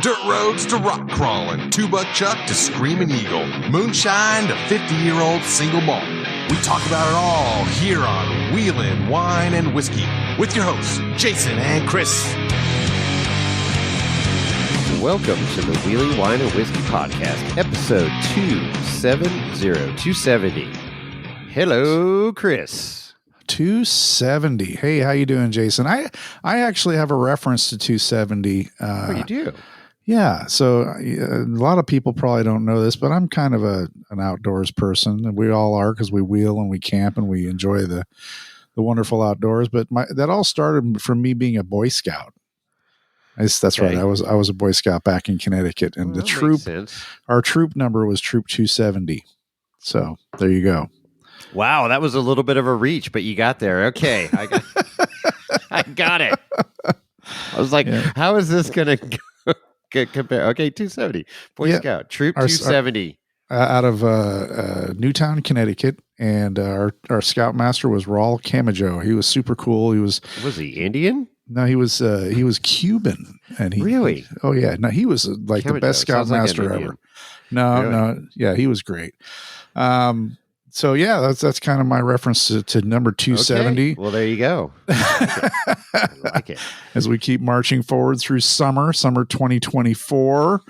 Dirt roads to rock crawling, two-buck chuck to screaming eagle, moonshine to 50-year-old single malt. We talk about it all here on Wheelin' Wine and Whiskey with your hosts, Jason and Chris. Welcome to the Wheeling Wine and Whiskey Podcast, episode 270. Hello, Chris. 270. Hey, how you doing, Jason? I actually have a reference to 270. Oh, you do? Yeah. So a lot of people probably don't know this, but I'm kind of an outdoors person, and we all are because we wheel and we camp and we enjoy the wonderful outdoors. But that all started from me being a Boy Scout. That's okay. Right. I was a Boy Scout back in Connecticut, and the troop, our troop number was Troop 270. So there you go. Wow, that was a little bit of a reach, but you got there. Okay, I got it. I was like, how is this going to compare? Okay, 270. Boy Scout, Troop 270. Out of Newtown, Connecticut, and our scoutmaster was Raul Camajo. He was super cool. Was he Indian? No, he was Cuban, and he really. Oh yeah, no, he was like the best scoutmaster ever. No, yeah, he was great. So yeah, that's kind of my reference to number 270. Okay. Well, there you go. I like it. As we keep marching forward through summer 2024,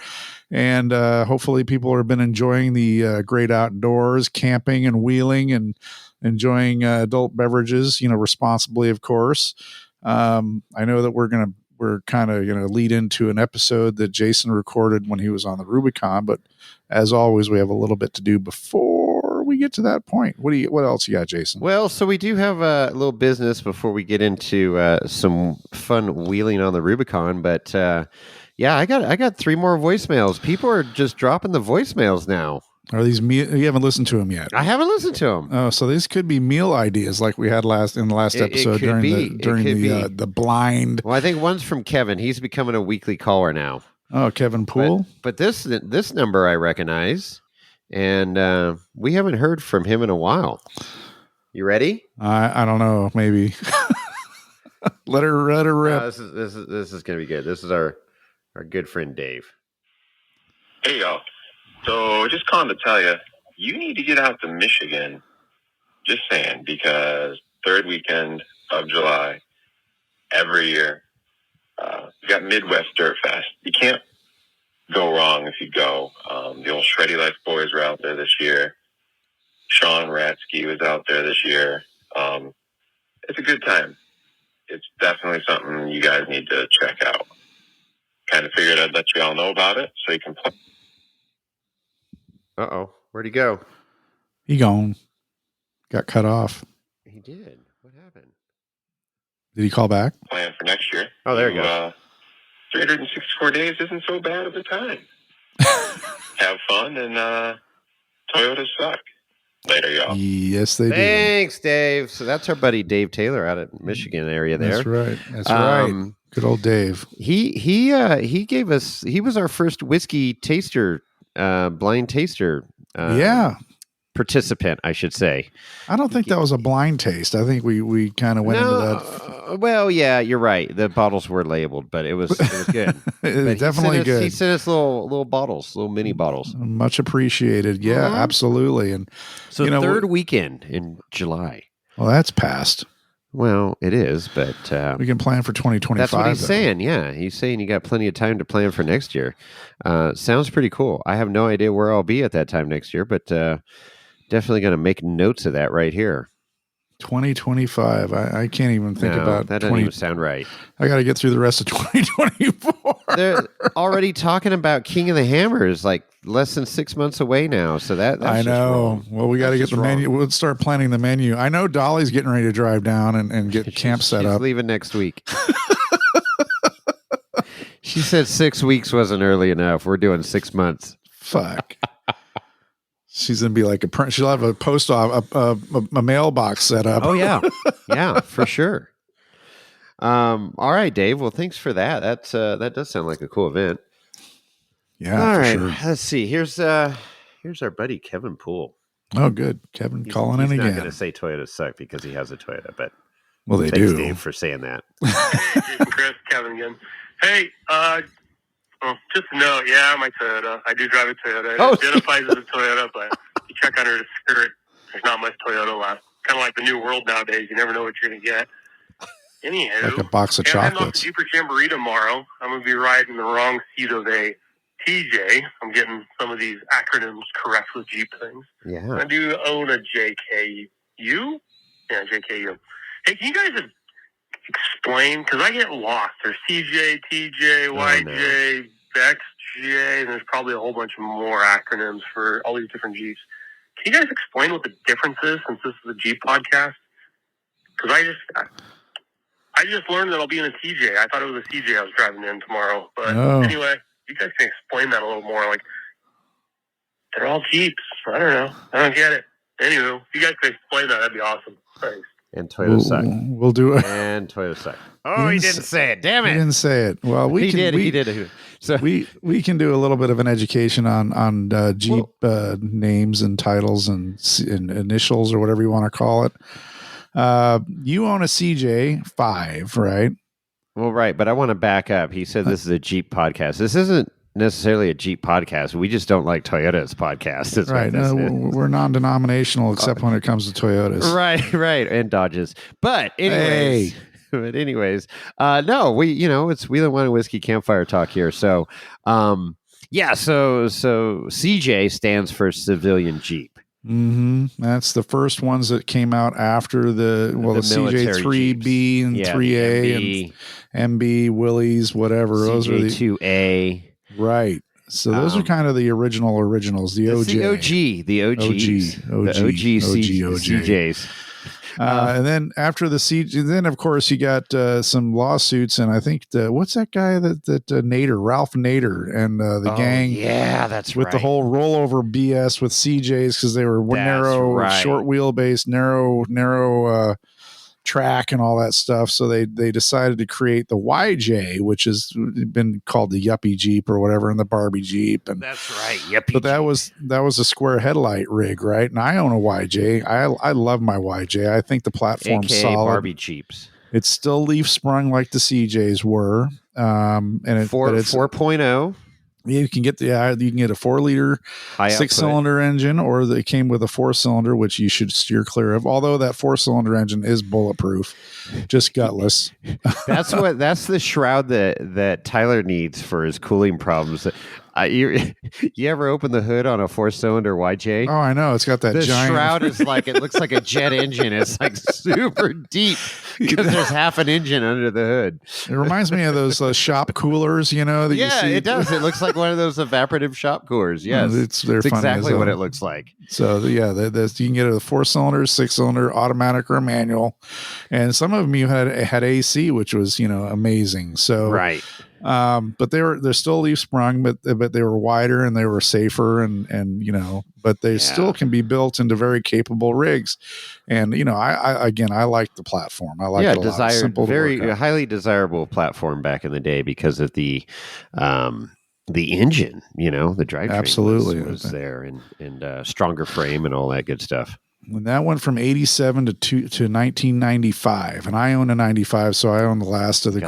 and hopefully people have been enjoying the great outdoors, camping and wheeling, and enjoying adult beverages, responsibly, of course. I know that we're kind of going to lead into an episode that Jason recorded when he was on the Rubicon, but as always, we have a little bit to do before we get to that point. What else you got, Jason? Well, so we do have a little business before we get into some fun wheeling on the Rubicon, but yeah, I got 3 more voicemails. People are just dropping the voicemails now. Are these you haven't listened to them yet? I haven't listened to them. Oh, so these could be meal ideas like we had in the last episode during the blind. Well, I think one's from Kevin. He's becoming a weekly caller now. Oh, Kevin Poole. But this number I recognize, and we haven't heard from him in a while. You ready? I don't know. Maybe let her rip. No, this is gonna be good. This is our good friend Dave. Hey y'all. So just calling to tell you, you need to get out to Michigan. Just saying, because third weekend of July, every year, you got Midwest Dirt Fest. You can't go wrong if you go. The old Shreddy Life boys were out there this year. Sean Ratsky was out there this year. It's a good time. It's definitely something you guys need to check out. Kind of figured I'd let you all know about it so you can play. Uh-oh. Where'd he go? He gone. Got cut off. He did. What happened? Did he call back? Plan for next year. Oh, there you go. 364 days isn't so bad of a time. Have fun, and Toyotas suck. Later, y'all. Yes, they do. Thanks, Dave. So that's our buddy Dave Taylor out at Michigan area there. That's right. That's right. Good old Dave. He gave us. He was our first whiskey taster. Blind taster participant, I should say. I don't think that was a blind taste. I think we kind of went into that. Well, yeah, you're right. The bottles were labeled, but it was good. It's definitely good. He sent us little bottles, little mini bottles. Much appreciated. Yeah, absolutely. And so third weekend in July. Well, that's past. Well, it is, but we can plan for 2025. That's what he's saying. Yeah, he's saying you got plenty of time to plan for next year. Sounds pretty cool. I have no idea where I'll be at that time next year, but definitely going to make notes of that right here. 2025. I can't even think about that. Doesn't even sound right. I got to get through the rest of 2024. They're already talking about King of the Hammers like less than 6 months away now. So that's I know. Well, we got to get the menu. We'll start planning the menu. I know Dolly's getting ready to drive down and get camp set up. She's leaving next week. She said 6 weeks wasn't early enough. We're doing 6 months. Fuck. She's gonna be like she'll have a post off a mailbox set up. Oh yeah, yeah, for sure. All right, Dave. Well, thanks for that. That does sound like a cool event. Yeah. All right. Sure. Let's see. Here's our buddy Kevin Poole. Oh, good. Kevin calling in again. He's not going to say Toyota suck because he has a Toyota, but they thanks, do. Dave, for saying that. Chris, Kevin again. Hey, Well, just a note, my Toyota. I do drive a Toyota. It Oh, identifies as a Toyota, but you check under the skirt, there's not much Toyota left. Kind of like the new world nowadays. You never know what you're going to get. Anywho, Like a box of I'm heading off to chocolates. Jeeper Jamboree tomorrow. I'm going to be riding the wrong seat of a TJ. I'm getting some of these acronyms correct with Jeep things. Yeah. I do own a JKU. Yeah, JKU. Hey, can you guys explain? Because I get lost. There's CJ, TJ, YJ, XJ, and there's probably a whole bunch of more acronyms for all these different Jeeps. Can you guys explain what the difference is since this is a Jeep podcast? Because I just learned that I'll be in a TJ. I thought it was a CJ I was driving in tomorrow. But anyway, you guys can explain that a little more. Like, they're all Jeeps. I don't know. I don't get it. Anyway, if you guys can explain that, that'd be awesome. Thanks. And Toyota suck. We'll do it. And Toyota suck. Oh, he didn't say it. Damn it. He didn't say it. Well, He did. So we can do a little bit of an education on Jeep names and titles and initials or whatever you want to call it. You own a CJ5, right? Well, right, but I want to back up. He said this is a Jeep podcast. This isn't necessarily a Jeep podcast. We just don't like Toyota's podcast. That's right. We're non-denominational except when it comes to Toyotas. Right, and Dodges. But anyways, no, it's Wheel and Wine and Whiskey Campfire Talk here. So, so CJ stands for Civilian Jeep. Mm-hmm. That's the first ones that came out after the CJ 3B and 3A and MB, Willys, whatever. CJ those are the 2A. Right. So those are kind of the originals, the OG. The OG CJs. And then after the CJ, then of course you got some lawsuits, and I think what's that guy that Nader, Ralph Nader, and the gang. Yeah, that's with the whole rollover BS with CJs because they were short wheelbase, narrow track and all that stuff. So they decided to create the YJ, which has been called the Yuppie Jeep or whatever, and the Barbie Jeep. And that's right, Yuppie. But that was a square headlight rig, right? And I own a YJ. I love my YJ. I think the platform's AKA solid. Barbie Jeeps. It's still leaf sprung like the CJs were. And it's 4.0. You can get a 4-liter 6-cylinder engine, or they came with a 4-cylinder, which you should steer clear of. Although that 4-cylinder engine is bulletproof, just gutless. That's the shroud that Tyler needs for his cooling problems. You ever open the hood on a 4-cylinder YJ? Oh, I know. It's got that giant shroud is like, it looks like a jet engine. It's like super deep because there's half an engine under the hood. It reminds me of those shop coolers, you see. It does. It looks like one of those evaporative shop coolers. Yes, it's exactly what it looks like. So you can get a 4-cylinder, 6-cylinder, automatic or manual, and some of them you had AC, which was amazing. So right. But they're still leaf sprung, but they were wider and they were safer, and but they still can be built into very capable rigs. And I like the platform. I like it a lot. Simple, very highly desirable platform back in the day because of the engine. The drivetrain absolutely was there, and stronger frame and all that good stuff. And that went from 87 to 1995, and I own a 95, so I own the last of the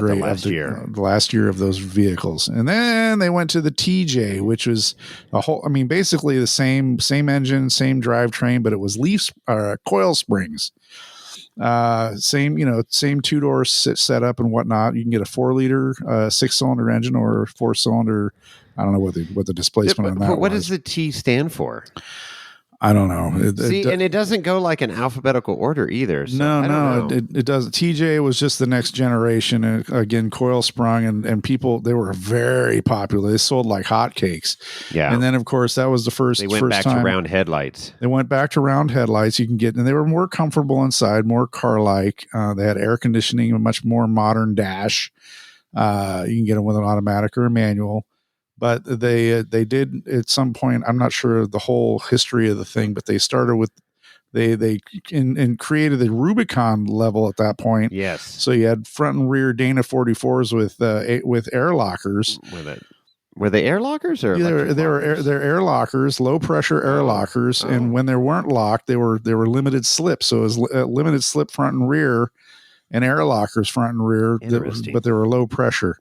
last year of those vehicles. And then they went to the TJ, which was basically the same engine, same drivetrain, but it was coil springs. Same 2-door setup and whatnot. You can get a 4-liter 6-cylinder engine or a 4-cylinder. I don't know what the displacement on that. But what does the T stand for? I don't know. And it doesn't go like in alphabetical order either. So no, it doesn't. TJ was just the next generation. And again, coil sprung, and people, they were very popular. They sold like hotcakes. Yeah. And then, of course, that was the first. They went back to round headlights. They went back to round headlights. You can get, and they were more comfortable inside, more car-like. They had air conditioning, a much more modern dash. You can get them with an automatic or a manual. But they did at some point. I'm not sure the whole history of the thing, but they started with they created the Rubicon level at that point. Yes. So you had front and rear Dana 44s with air lockers. Were they air lockers or they're air lockers, low pressure air lockers, and when they weren't locked, they were limited slip. So it was limited slip front and rear, and air lockers front and rear, but they were low pressure.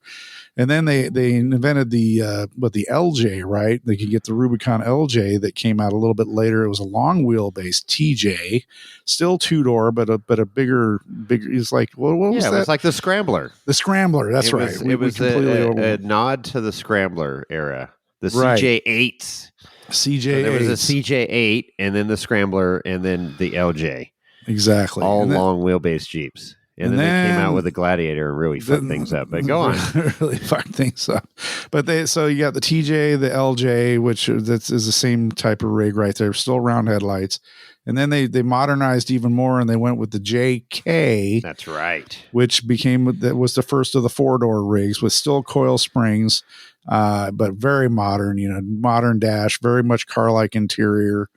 And then they invented the LJ, right? They could get the Rubicon LJ that came out a little bit later. It was a long wheelbase TJ, still 2-door, but a bigger. It's like what was that? It was like the Scrambler. The Scrambler. That's right. It was a nod to the Scrambler era. The CJ8s. CJ8. So there was a CJ8, and then the Scrambler, and then the LJ. Exactly. All long wheelbase Jeeps. And then they came out with a Gladiator and really fucked things up. But go on. Really fucked things up. But so you got the TJ, the LJ, which is the same type of rig right there, still round headlights. And then they modernized even more, and they went with the JK. That's right. Which was the first of the 4-door rigs with still coil springs, but very modern. Modern dash, very much car-like interior.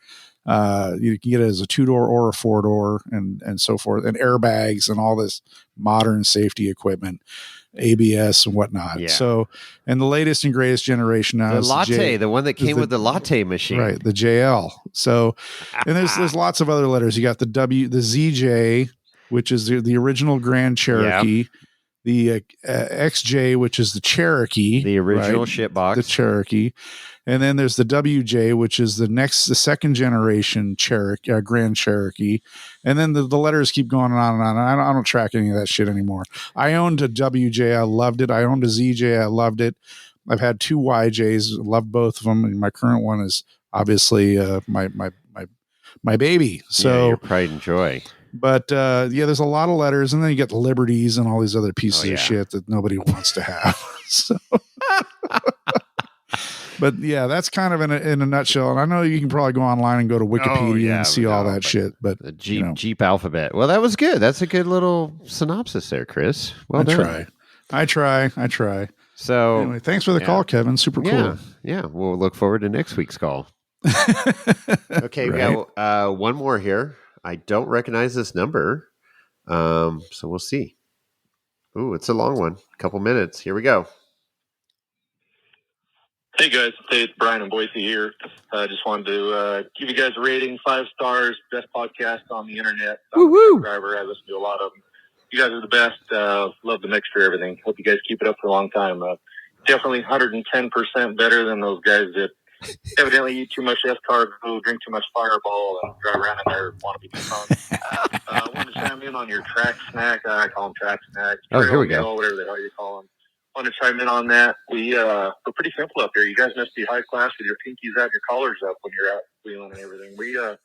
You can get it as a 2-door or a 4-door, and so forth, and airbags and all this modern safety equipment, ABS and whatnot. Yeah. So, and the latest and greatest generation now is the one that came with the latte machine, right? The JL. So, and there's lots of other letters. You got the ZJ, which is the original Grand Cherokee. Yep. The XJ, which is the Cherokee, the original ship box, the Cherokee. And then there's the WJ, which is the second generation Grand Cherokee. And then the letters keep going on and on. I don't track any of that shit anymore. I owned a WJ. I loved it. I owned a ZJ. I loved it. I've had 2 YJs. Loved both of them. And my current one is obviously my baby. So your pride and joy. But there's a lot of letters, and then you get the Liberties and all these other pieces of shit that nobody wants to have. So, but yeah, that's kind of in a nutshell. And I know you can probably go online and go to Wikipedia and see all that shit. But the Jeep alphabet. Well, that was good. That's a good little synopsis there, Chris. Well done. I try. So anyway, thanks for the call, Kevin. Super cool. Yeah. We'll look forward to next week's call. Okay, we got one more here. I don't recognize this number, so we'll see. Ooh, it's a long one. A couple minutes. Here we go. Hey, guys. Hey, it's Brian and Boise here. Just wanted to give you guys a rating, 5 stars, best podcast on the internet. I'm a driver. I listen to a lot of them. You guys are the best. Love the mixture, everything. Hope you guys keep it up for a long time. Definitely 110% better than those guys that evidently eat too much escargot, drink too much Fireball, and drive around in there want to be fun. I wanted to chime in on your track snack. I call them track snacks. Here we go. Whatever the hell you call them. I want to chime in on that. We're pretty simple up here. You guys must be high class with your pinkies out, your collars up when you're out wheeling and everything. We're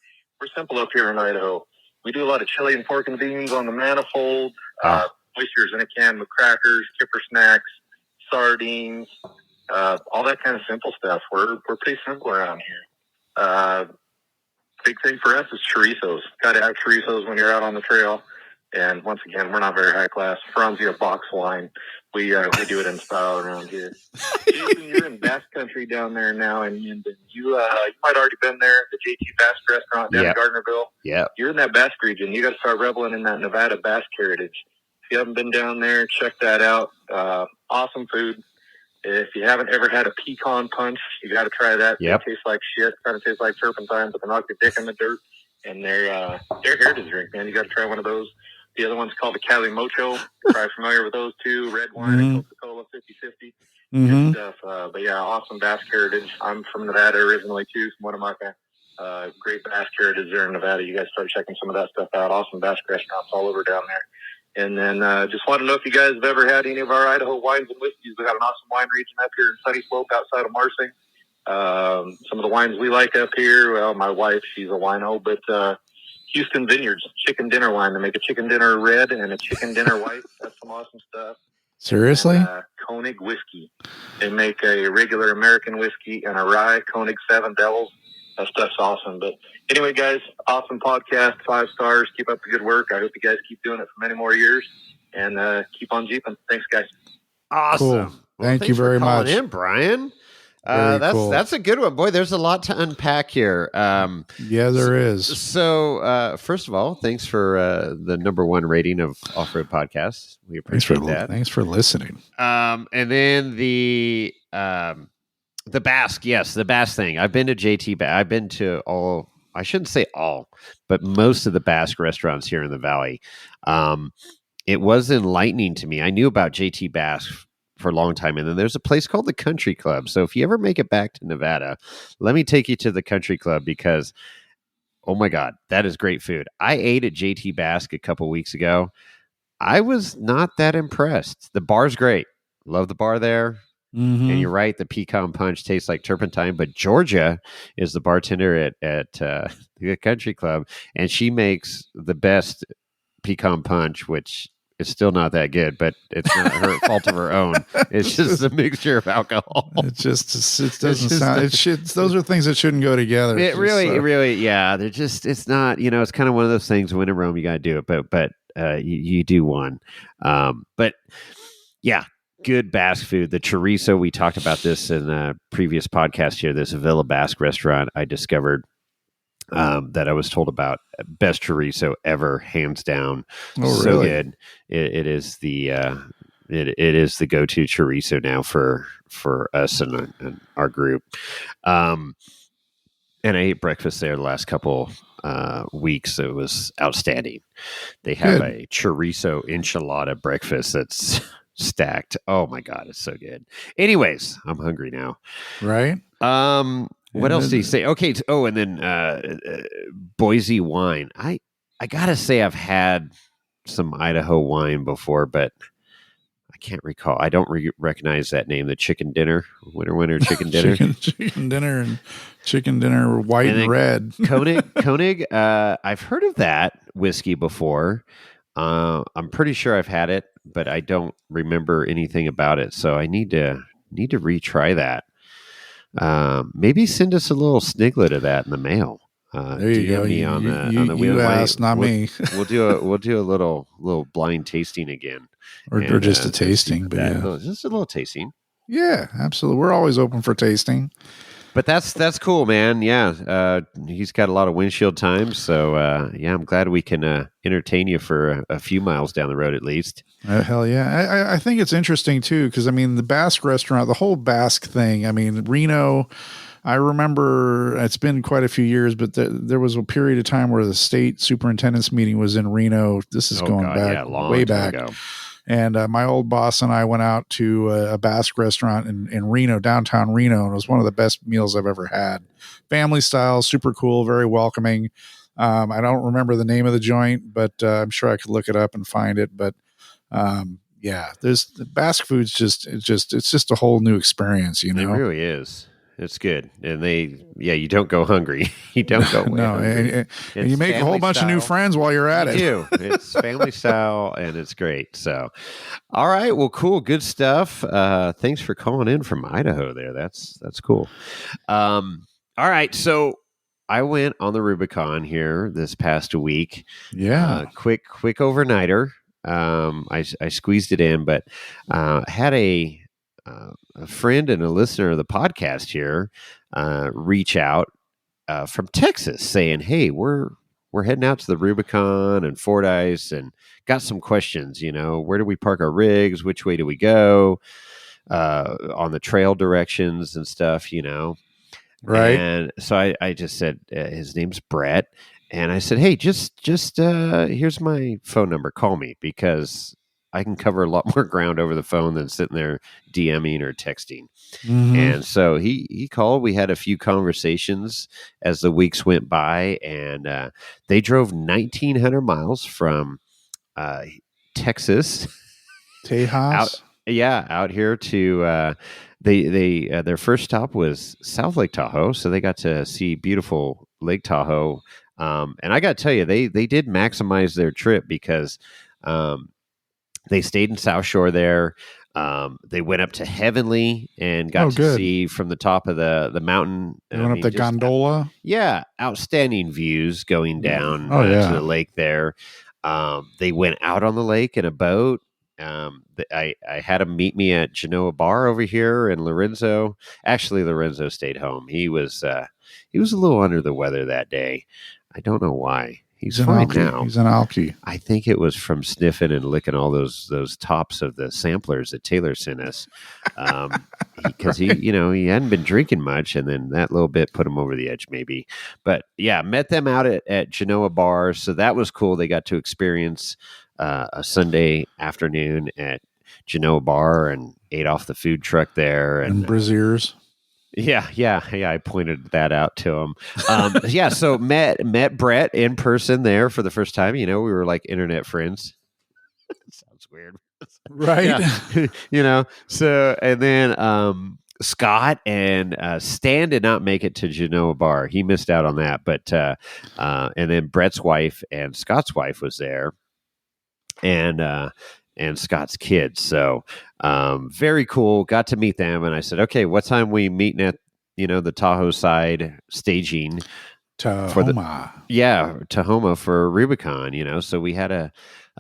simple up here in Idaho. We do a lot of chili and pork and beans on the manifold, oysters in a can with crackers, kipper snacks, sardines, all that kind of simple stuff. We're pretty simple around here. Big thing for us is chorizos. Got to have chorizos when you're out on the trail. And once again, we're not very high class. Franzia box wine. We do it in style around here. Jason, you're in Bass Country down there now, and you might already been there. The JT Bass restaurant down in Gardnerville. Yeah, you're in that Bass region. You got to start reveling in that Nevada Bass heritage. If you haven't been down there, check that out. Awesome food. If you haven't ever had a pecan punch, you got to try that. Yep. It tastes like shit. Kind of tastes like turpentine, but they knock your dick in the dirt. And they're heritage drink, man. You got to try one of those. The other one's called the Cali Mocho. You're probably familiar with those two. Red wine and Coca-Cola 50-50. Good stuff. But yeah, awesome Bass heritage. I'm from Nevada originally too. One of my great Bass heritage there in Nevada. You guys start checking some of that stuff out. Awesome Bass restaurants all over down there. And then just want to know if you guys have ever had any of our Idaho wines and whiskeys. We got an awesome wine region up here in Sunny Slope outside of Marsing. Some of the wines we like up here, well, my wife, she's a wino, but Houston Vineyards chicken dinner wine. They make a chicken dinner red and a chicken dinner white. That's some awesome stuff. Seriously? And, Koenig whiskey. They make a regular American whiskey and a rye Koenig 7 Devils. That stuff's awesome. But anyway, guys, awesome podcast, 5 stars. Keep up the good work. I hope you guys keep doing it for many more years, and keep on jeeping. Thanks, guys. Awesome. Cool. Thank you very much, Brian. Cool. That's a good one, boy. There's a lot to unpack here. Yeah, there is. So, first of all, thanks for the #1 rating of Off-Road Podcasts. We appreciate that. Thanks for listening. And then the Basque, yes, the Basque thing. I've been to JT Basque. I've been to all. I shouldn't say all, but most of the Basque restaurants here in the Valley. It was enlightening to me. I knew about JT Basque for a long time. And then there's a place called the Country Club. So if you ever make it back to Nevada, let me take you to the Country Club because, oh my God, that is great food. I ate at JT Basque a couple weeks ago. I was not that impressed. The bar's great. Love the bar there. Mm-hmm. And you're right, the pecan punch tastes like turpentine. But Georgia is the bartender at the Country Club, and she makes the best pecan punch, which is still not that good, but it's not her fault of her own. It's just a mixture of alcohol. It doesn't sound. It should. Those are things that shouldn't go together. It really, yeah. They're just. It's not. It's kind of one of those things. When in Rome, you got to do it. But you do one. But yeah. Good Basque food. The chorizo, we talked about this in a previous podcast here. This Villa Basque restaurant I discovered that I was told about. Best chorizo ever, hands down. Oh, so really? Good. It is the it is the go-to chorizo now for us and our group. And I ate breakfast there the last couple weeks. It was outstanding. They have a chorizo enchilada breakfast that's stacked. Oh my God, it's so good. Anyways, I'm hungry now. Right. What else do you say? Okay. And then Boise wine. I gotta say I've had some Idaho wine before, but I can't recall. I don't recognize that name. The chicken dinner, winter chicken dinner, chicken dinner, and chicken dinner, white and red. Koenig. I've heard of that whiskey before. I'm pretty sure I've had it, but I don't remember anything about it. So I need to retry that. Maybe send us a little sniglet of that in the mail. There you go. You asked, not me. We'll do a little blind tasting again, or just a tasting, but just a little tasting. Yeah, absolutely. We're always open for tasting. But that's cool, man. Yeah, he's got a lot of windshield time, so I'm glad we can entertain you for a few miles down the road at least. Hell yeah! I think it's interesting too because the Basque restaurant, the whole Basque thing. Reno. I remember it's been quite a few years, but there was a period of time where the state superintendent's meeting was in Reno. This is way back. Ago. And my old boss and I went out to a Basque restaurant in Reno, downtown Reno, and it was one of the best meals I've ever had. Family style, super cool, very welcoming. I don't remember the name of the joint, but I'm sure I could look it up and find it. But there's the Basque food's it's just a whole new experience. It really is. It's good. And you don't go hungry. You don't go away hungry. And you make a whole bunch of new friends while you're at it. You do. It's family style and it's great. So, all right. Well, cool. Good stuff. Thanks for calling in from Idaho there. That's cool. All right. So I went on the Rubicon here this past week. Yeah. Quick overnighter. I squeezed it in, but had a friend and a listener of the podcast here reach out from Texas saying, hey, we're heading out to the Rubicon and Fordyce and got some questions, where do we park our rigs? Which way do we go? On the trail directions and stuff, Right. And so I just said, his name's Brett. And I said, hey, just here's my phone number. Call me because I can cover a lot more ground over the phone than sitting there DMing or texting. Mm-hmm. And so he called. We had a few conversations as the weeks went by, and they drove 1,900 miles from Texas, Tejas. out here to their first stop was South Lake Tahoe, so they got to see beautiful Lake Tahoe. And I got to tell you, they did maximize their trip because they stayed in South Shore there. They went up to Heavenly and got to see from the top of the mountain. They went up the gondola. Outstanding views going down to the lake there. They went out on the lake in a boat. I had him meet me at Genoa Bar over here in Lorenzo. Actually, Lorenzo stayed home. He was a little under the weather that day. I don't know why. He's fine now. He's an alky. I think it was from sniffing and licking all those tops of the samplers that Taylor sent us, because he hadn't been drinking much, and then that little bit put him over the edge, maybe. But yeah, met them out at Genoa Bar, so that was cool. They got to experience a Sunday afternoon at Genoa Bar and ate off the food truck there. And braziers. Yeah. I pointed that out to him. So met Brett in person there for the first time. We were like internet friends. Sounds weird, right? So and then Scott and Stan did not make it to Genoa Bar. He missed out on that, but and then Brett's wife and Scott's wife was there, and Scott's kids. So very cool. Got to meet them, and I said, "Okay, what time we meeting at the Tahoe side staging Tahoma? Tahoma for Rubicon. So we had a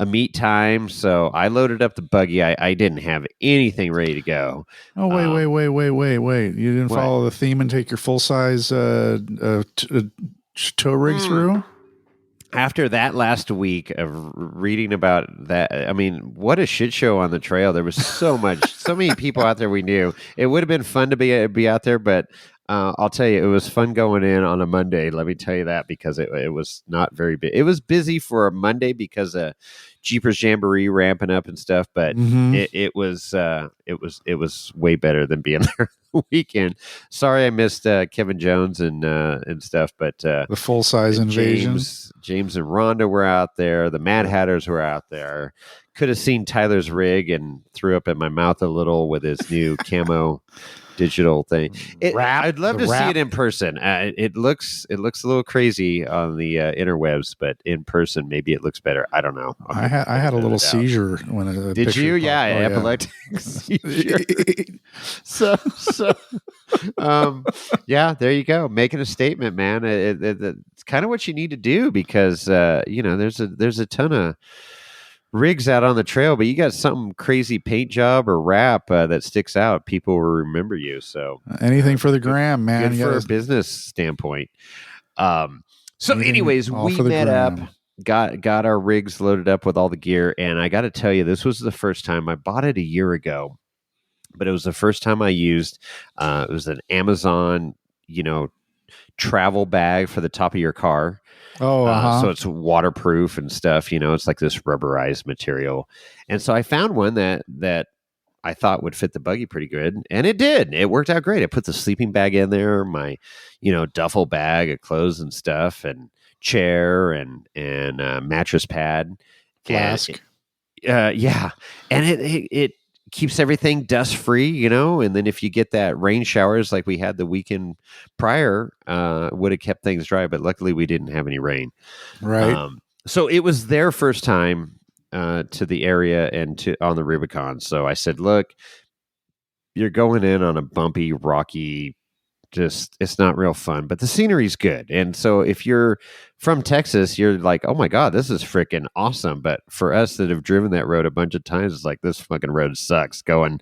meet time. So I loaded up the buggy. I didn't have anything ready to go. Oh wait! You didn't follow the theme and take your full size tow rig through? After that last week of reading about that, I mean, what a shit show on the trail. There was so many people out there we knew. It would have been fun to be out there, but I'll tell you, it was fun going in on a Monday. Let me tell you that, because it was not very big. It was busy for a Monday because of Jeepers Jamboree ramping up and stuff, but it was way better than being there the weekend. Sorry, I missed Kevin Jones and stuff, but the full size invasion. James and Rhonda were out there. The Mad Hatters were out there. Could have seen Tyler's rig and threw up in my mouth a little with his new camo digital thing. I'd love to see it in person. It looks a little crazy on the interwebs, but in person, maybe it looks better. I don't know. I had a little seizure when I did you? Yeah, epileptic seizure. so there you go, making a statement, man. It's kind of what you need to do, because there's a ton of rigs out on the trail, but you got some crazy paint job or wrap that sticks out, people will remember you. So anything for the gram, man. Good for a business standpoint. Anyways, we met up, got our rigs loaded up with all the gear, and I got to tell you, this was the first time. I bought it a year ago, but it was the first time I used. It was an Amazon, travel bag for the top of your car. So it's waterproof and stuff. It's like this rubberized material. And so I found one that I thought would fit the buggy pretty good. And it did. It worked out great. I put the sleeping bag in there, my, duffel bag of clothes and stuff, and chair and mattress pad. Flask. And it keeps everything dust free, and then if you get that rain showers like we had the weekend prior, would have kept things dry, but luckily we didn't have any rain. Right. So it was their first time to the area and on the Rubicon. So I said, look, you're going in on a bumpy, rocky, it's not real fun, but the scenery's good. And so if you're from Texas, you're like, oh my God, this is freaking awesome. But for us that have driven that road a bunch of times, it's like, this fucking road sucks going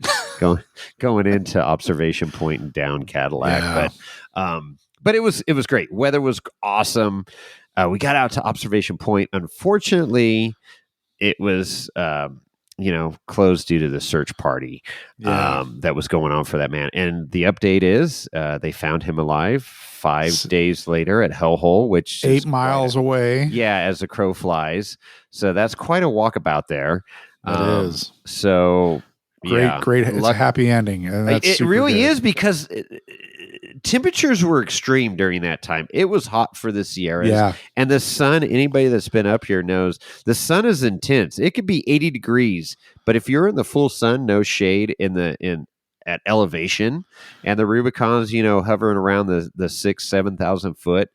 into Observation Point and down Cadillac. Yeah. But it was great. Weather was awesome. We got out to Observation Point. Unfortunately, it was closed due to the search party that was going on for that man. And the update is they found him alive 5 days later at Hellhole, which 8 miles away. Yeah, as the crow flies. So that's quite a walkabout there. It is. So great. It's a happy ending. It really is, because temperatures were extreme during that time. It was hot for the Sierras. Yeah. And the sun, anybody that's been up here knows, the sun is intense. It could be 80 degrees, but if you're in the full sun, no shade at elevation, and the Rubicon's, hovering around the 7,000 foot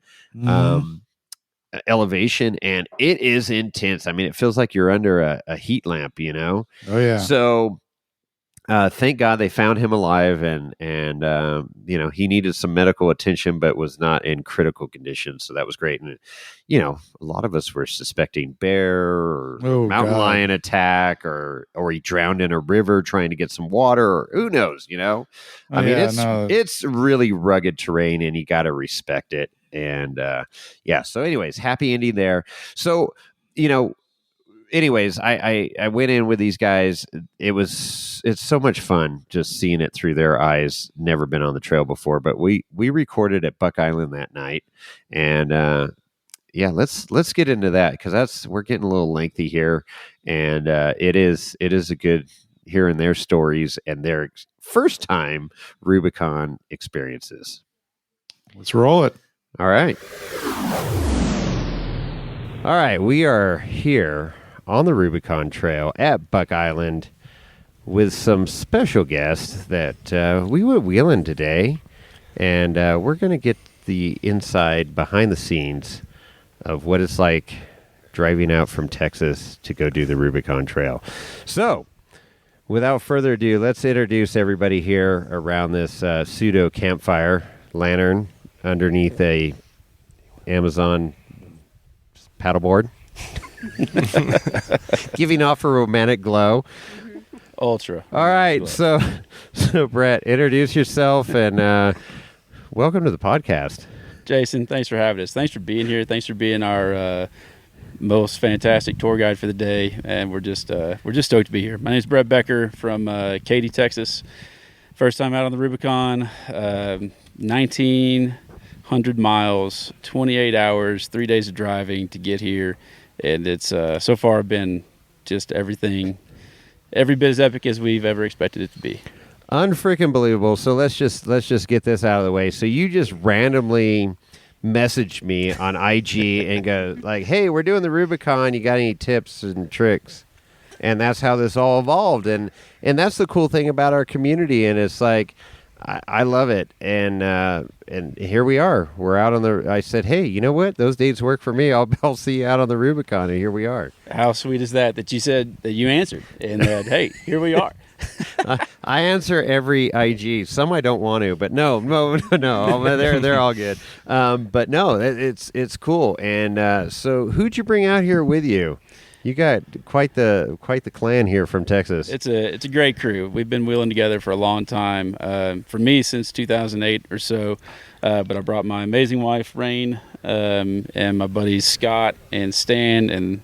elevation, and it is intense. I mean, it feels like you're under a heat lamp, Oh yeah. So thank God they found him alive, and he needed some medical attention, but was not in critical condition. So that was great. And a lot of us were suspecting bear or mountain lion attack, or he drowned in a river trying to get some water, or who knows. It's really rugged terrain, and you got to respect it. And so anyways, happy ending there. So anyways, I went in with these guys. It's so much fun just seeing it through their eyes. Never been on the trail before, but we recorded at Buck Island that night, and let's get into that, because we're getting a little lengthy here, and it is a good hearing their stories and their first time Rubicon experiences. Let's roll it. All right. All right. We are here on the Rubicon Trail at Buck Island with some special guests that we went wheeling today. And we're going to get the inside, behind the scenes of what it's like driving out from Texas to go do the Rubicon Trail. So, without further ado, let's introduce everybody here around this pseudo campfire lantern underneath a Amazon paddleboard, giving off a romantic glow. Ultra. All right, so Brett, introduce yourself and welcome to the podcast. Jason, thanks for having us. Thanks for being here. Thanks for being our most fantastic tour guide for the day, and we're just stoked to be here. My name is Brett Becker from Katy, Texas. First time out on the Rubicon, 1,900 miles, 28 hours, 3 days of driving to get here, and it's so far been just every bit as epic as we've ever expected it to be. Unfreaking believable. So let's just get this out of the way. So you just randomly messaged me on IG and go like, "Hey, we're doing the Rubicon. You got any tips and tricks?" And that's how this all evolved. And that's the cool thing about our community. And it's like, I love it. And here we are. We're out on the. I said, "Hey, you know what? Those dates work for me. I'll see you out on the Rubicon." And here we are. How sweet is that you said that you answered and that, hey, here we are. I answer every IG. Some I don't want to, but no, they're all good. But no, it's cool. And so, who'd you bring out here with you? You got quite the clan here from Texas. It's a great crew. We've been wheeling together for a long time. For me, since 2008 or so. But I brought my amazing wife, Rain, and my buddies Scott and Stan, and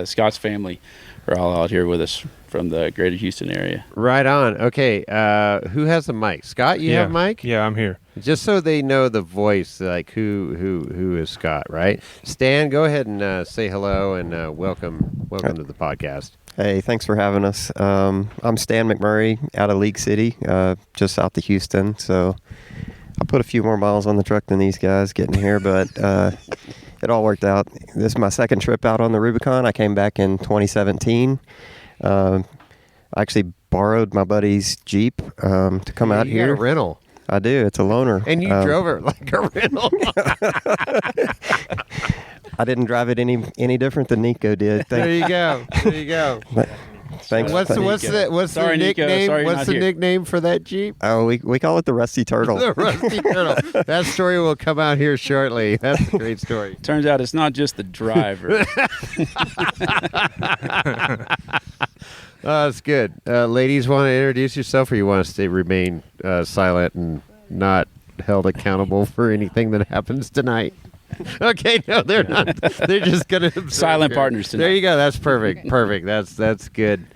Scott's family are all out here with us from the greater Houston area. Right on. Okay, who has the mic? Scott, you have mic? Yeah, I'm here. Just so they know the voice, like who is Scott, right? Stan, go ahead and say hello and welcome to the podcast. Hey, thanks for having us. I'm Stan McMurray out of League City, just south of Houston. So I put a few more miles on the truck than these guys getting here, but it all worked out. This is my second trip out on the Rubicon. I came back in 2017. I actually borrowed my buddy's Jeep to come out here. You got a rental. I do. It's a loaner. And you drove it like a rental. I didn't drive it any different than Nico did. There you go. Thanks. What's the nickname? Sorry, what's the nickname for that Jeep? Oh, we call it the Rusty Turtle. The Rusty Turtle. That story will come out here shortly. That's a great story. Turns out it's not just the driver. That's good. Ladies, want to introduce yourself, or you want to remain silent and not held accountable for anything that happens tonight? Okay, no, they're not. They're just gonna silent partners tonight. There you go. That's perfect. Perfect. That's good.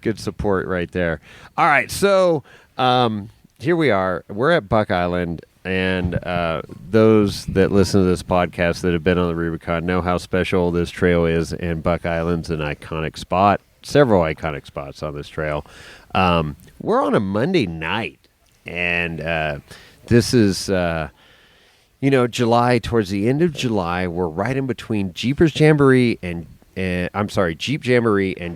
Good support right there. All right, so here we are. We're at Buck Island, and those that listen to this podcast that have been on the Rubicon know how special this trail is, and Buck Island's an iconic spot. Several iconic spots on this trail. We're on a Monday night, and this is, July, towards the end of July. We're right in between Jeep Jamboree and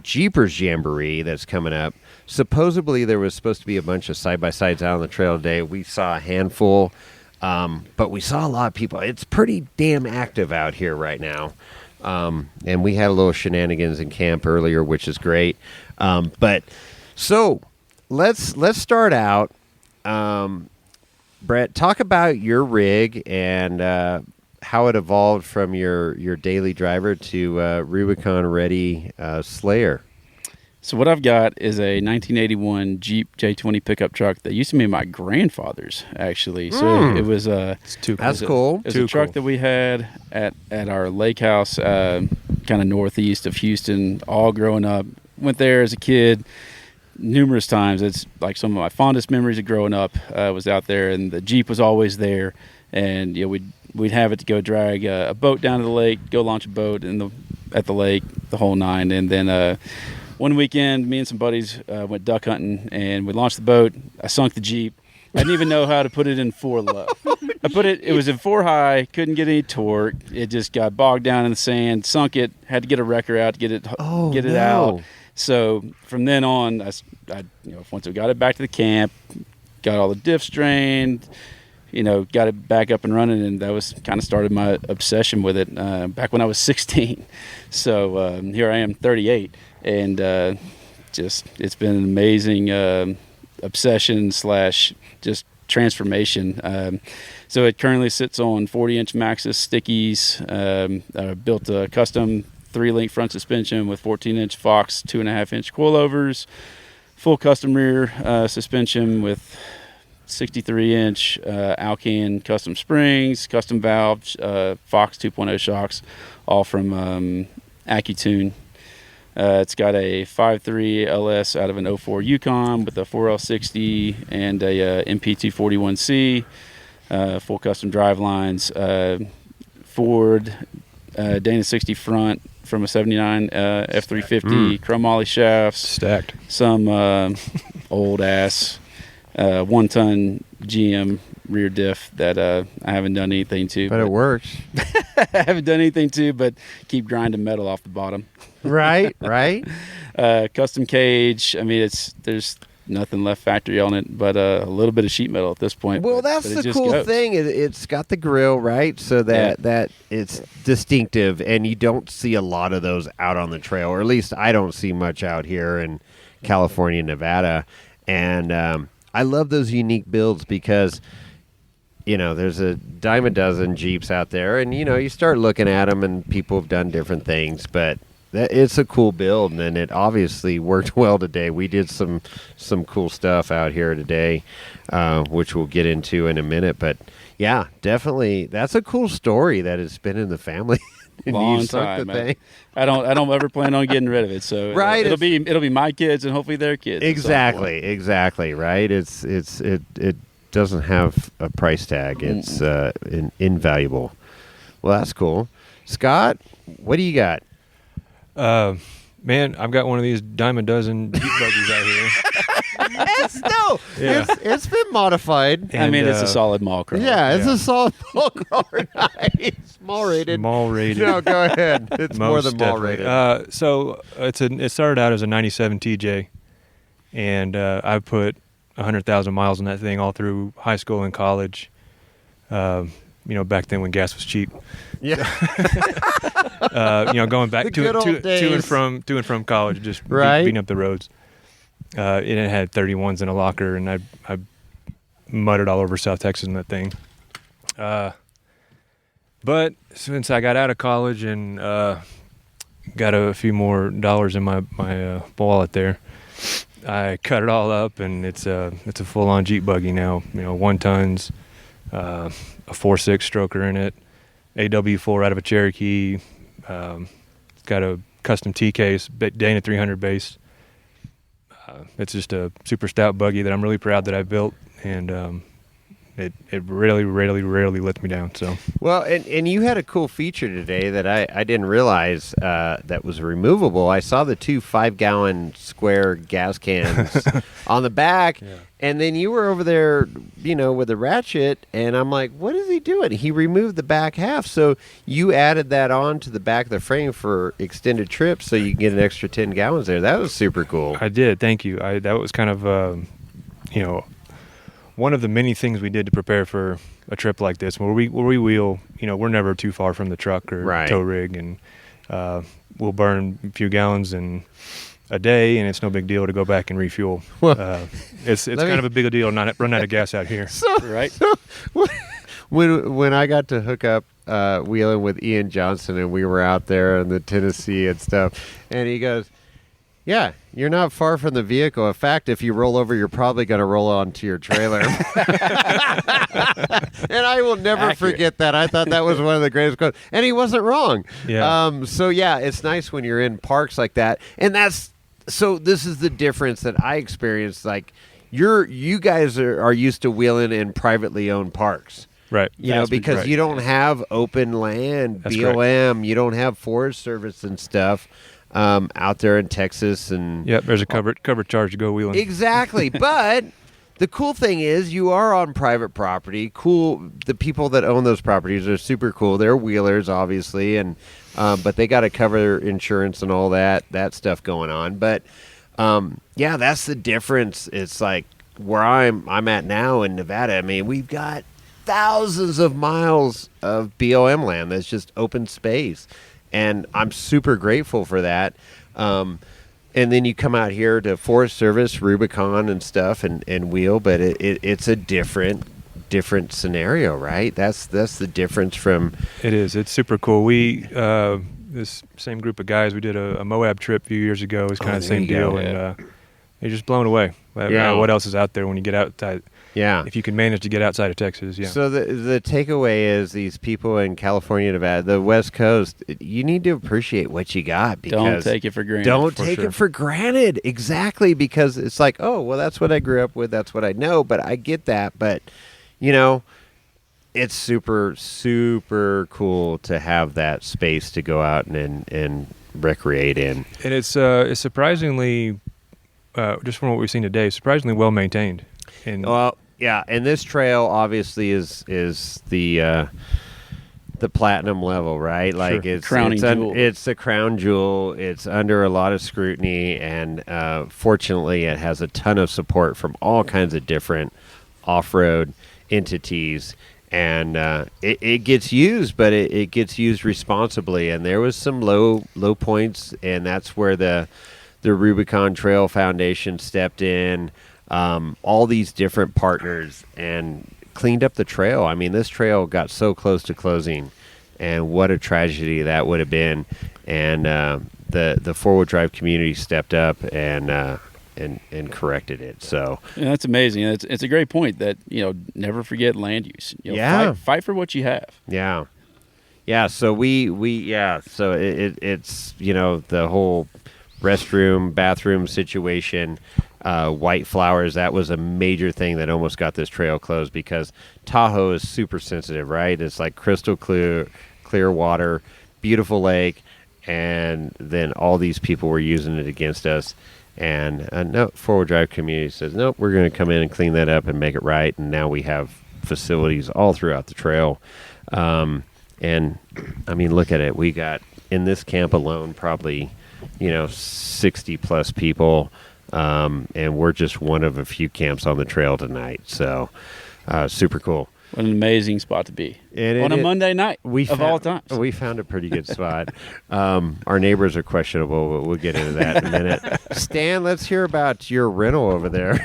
Jeepers Jamboree that's coming up. Supposedly, there was supposed to be a bunch of side-by-sides out on the trail today. We saw a handful, but we saw a lot of people. It's pretty damn active out here right now. And we had a little shenanigans in camp earlier, which is great. But so let's start out. Brett, talk about your rig and how it evolved from your daily driver to Rubicon ready Slayer. So what I've got is a 1981 Jeep J20 pickup truck that used to be my grandfather's, actually. So it was it's too cool. That's cool. It was a truck that we had at our lake house, kind of northeast of Houston, all growing up. Went there as a kid numerous times. It's like some of my fondest memories of growing up was out there, and the Jeep was always there. And we'd have it to go drag a boat down to the lake, go launch a boat at the lake, the whole nine. And then one weekend, me and some buddies went duck hunting, and we launched the boat. I sunk the Jeep. I didn't even know how to put it in 4 low. It was in 4 high, couldn't get any torque. It just got bogged down in the sand, sunk it, had to get a wrecker out to get it out. So from then on, I once we got it back to the camp, got all the diffs drained, got it back up and running, and that was kind of started my obsession with it back when I was 16. So here I am, 38, and it's been an amazing obsession / just transformation. So it currently sits on 40-inch Maxxis stickies. I built a custom 3-link front suspension with 14-inch Fox 2.5-inch coilovers, full custom rear suspension with 63-inch Alcan custom springs, custom valves, Fox 2.0 shocks, all from AccuTune. It's got a 5.3 LS out of an 04 Yukon with a 4L60 and a MP241C, full custom drive lines, Ford Dana 60 front from a 79 F350, chromoly shafts, stacked, some old ass 1-ton GM rear diff that I haven't done anything to. But it works. I haven't done anything to, but keep grinding metal off the bottom. Right. Custom cage. I mean, there's nothing left factory on it, but a little bit of sheet metal at this point. Well, that's the cool thing. It's got the grill, right? So that it's distinctive, and you don't see a lot of those out on the trail, or at least I don't see much out here in California, Nevada. And I love those unique builds because there's a dime a dozen Jeeps out there, and you start looking at them, and people have done different things, but it's a cool build, and it obviously worked well today. We did some cool stuff out here today, which we'll get into in a minute. But yeah, definitely, that's a cool story that it's been in the family. Long time. I don't ever plan on getting rid of it. So right, it'll be my kids and hopefully their kids. Exactly. Right. It doesn't have a price tag. It's invaluable. Well, that's cool. Scott, what do you got? Man, I've got one of these dime a dozen Jeep buggies out here. It's been modified. And, I mean, it's a solid mall crawler. Yeah, it's a solid mall crawler. Nice. Mall rated. No, go ahead. It's more than mall rated. So it started out as a 97 TJ, and I put 100,000 miles on that thing all through high school and college. Back then when gas was cheap. Yeah. Going back to and from college, just beating up the roads. It had 31s in a locker, and I mudded all over South Texas in that thing. But since I got out of college and got a few more dollars in my wallet there, I cut it all up, and it's a full-on Jeep buggy now. 1 tons, a 4.6 stroker in it, AW4 out of a Cherokee. It's got a custom T case, Dana 300 base. It's just a super stout buggy that I'm really proud that I built, and it really lets me down. So well, and you had a cool feature today that I didn't realize that was removable. I saw the 2 5-gallon square gas cans on the back, and then you were over there, with a ratchet, and I'm like, what is he doing? He removed the back half, so you added that on to the back of the frame for extended trips, so you can get an extra 10 gallons there. That was super cool. I did, thank you. That was kind of one of the many things we did to prepare for a trip like this, where we wheel, we're never too far from the truck or tow rig, and we'll burn a few gallons in a day, and it's no big deal to go back and refuel. Well, it's kind of a big deal to not run out of gas out here. So when I got to hook up wheeling with Ian Johnson, and we were out there in the Tennessee and stuff, and he goes, yeah, you're not far from the vehicle. In fact, if you roll over, you're probably going to roll onto your trailer. And I will never forget that. I thought that was one of the greatest quotes. And he wasn't wrong. Yeah. So, yeah, it's nice when you're in parks like that. And so this is the difference that I experienced. Like, you guys are used to wheeling in privately owned parks. Right. Because you don't have open land, That's BLM. correct. You don't have Forest Service and stuff. out there in Texas. And Yep, there's a cover charge to go wheeling. Exactly. But the cool thing is you are on private property. Cool. The people that own those properties are super cool. They're wheelers, obviously, and but they got to cover insurance and all that stuff going on. But yeah, that's the difference. It's like where I'm at now in Nevada. I mean, we've got thousands of miles of BLM land that's just open space, and I'm super grateful for that. And then you come out here to Forest Service, Rubicon and stuff, and wheel, but it's a different scenario, right? That's the difference from. It is. It's super cool. We this same group of guys, we did a Moab trip a few years ago. It was kind of the same deal, and you're just blown away by what else is out there when you get outside. Yeah. If you can manage to get outside of Texas, yeah. So the takeaway is these people in California, Nevada, the West Coast, you need to appreciate what you got. Because don't take it for granted. Don't take it for granted. Exactly, because it's like, oh, well, that's what I grew up with. That's what I know. But I get that. But, you know, it's super, super cool to have that space to go out and recreate in. And it's surprisingly, just from what we've seen today, surprisingly well maintained. And well, yeah, and this trail obviously is the platinum level, right? Like Sure. it's Jewel. It's the crown jewel. It's under a lot of scrutiny, and fortunately, it has a ton of support from all kinds of different off-road entities, and it gets used, but it gets used responsibly. And there was some low points, and that's where the Rubicon Trail Foundation stepped in. All these different partners and cleaned up the trail. I mean, this trail got so close to closing, and what a tragedy that would have been. And the four-wheel drive community stepped up and corrected it. So that's amazing. It's a great point that never forget land use. Fight for what you have. Yeah. So So it's the whole restroom, bathroom situation. White flowers, that was a major thing that almost got this trail closed, because Tahoe is super sensitive, right? It's like crystal clear water, beautiful lake, and then all these people were using it against us. And no, four-wheel drive community says, nope, we're going to come in and clean that up and make it right. And now we have facilities all throughout the trail. And I mean, look at it. We got in this camp alone probably 60 plus people. And we're just one of a few camps on the trail tonight. So, super cool. What an amazing spot to be on a Monday night all times. We found a pretty good spot. Our neighbors are questionable, but we'll get into that in a minute. Stan, let's hear about your rental over there.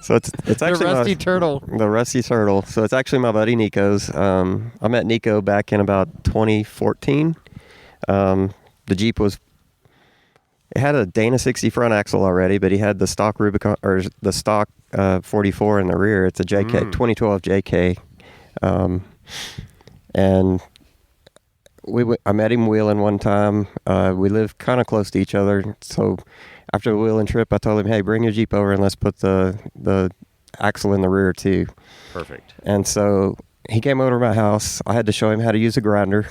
So it's actually the Rusty Turtle. The Rusty Turtle. So it's actually my buddy Nico's. I met Nico back in about 2014. The Jeep it had a Dana 60 front axle already, but he had the stock Rubicon, or the stock 44 in the rear. It's a JK 2012 JK, and I met him wheeling one time. We live kind of close to each other, so after the wheeling trip, I told him, "Hey, bring your Jeep over and let's put the axle in the rear too." Perfect. And so he came over to my house. I had to show him how to use a grinder.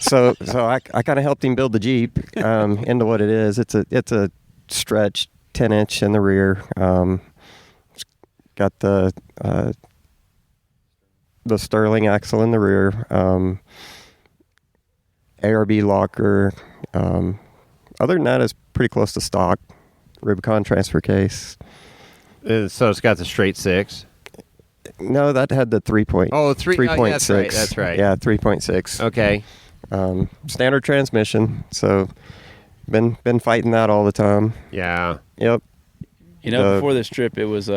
So I kind of helped him build the Jeep into what it is. It's a stretch 10-inch in the rear. It's got the Sterling axle in the rear. ARB locker. Other than that, it's pretty close to stock. Rubicon transfer case. So it's got the straight 6. No, that had the 3.6. Oh, 3.6. That's right. Yeah, 3.6. Okay. Standard transmission, so been fighting that all the time. Yeah. Yep. Before this trip, it was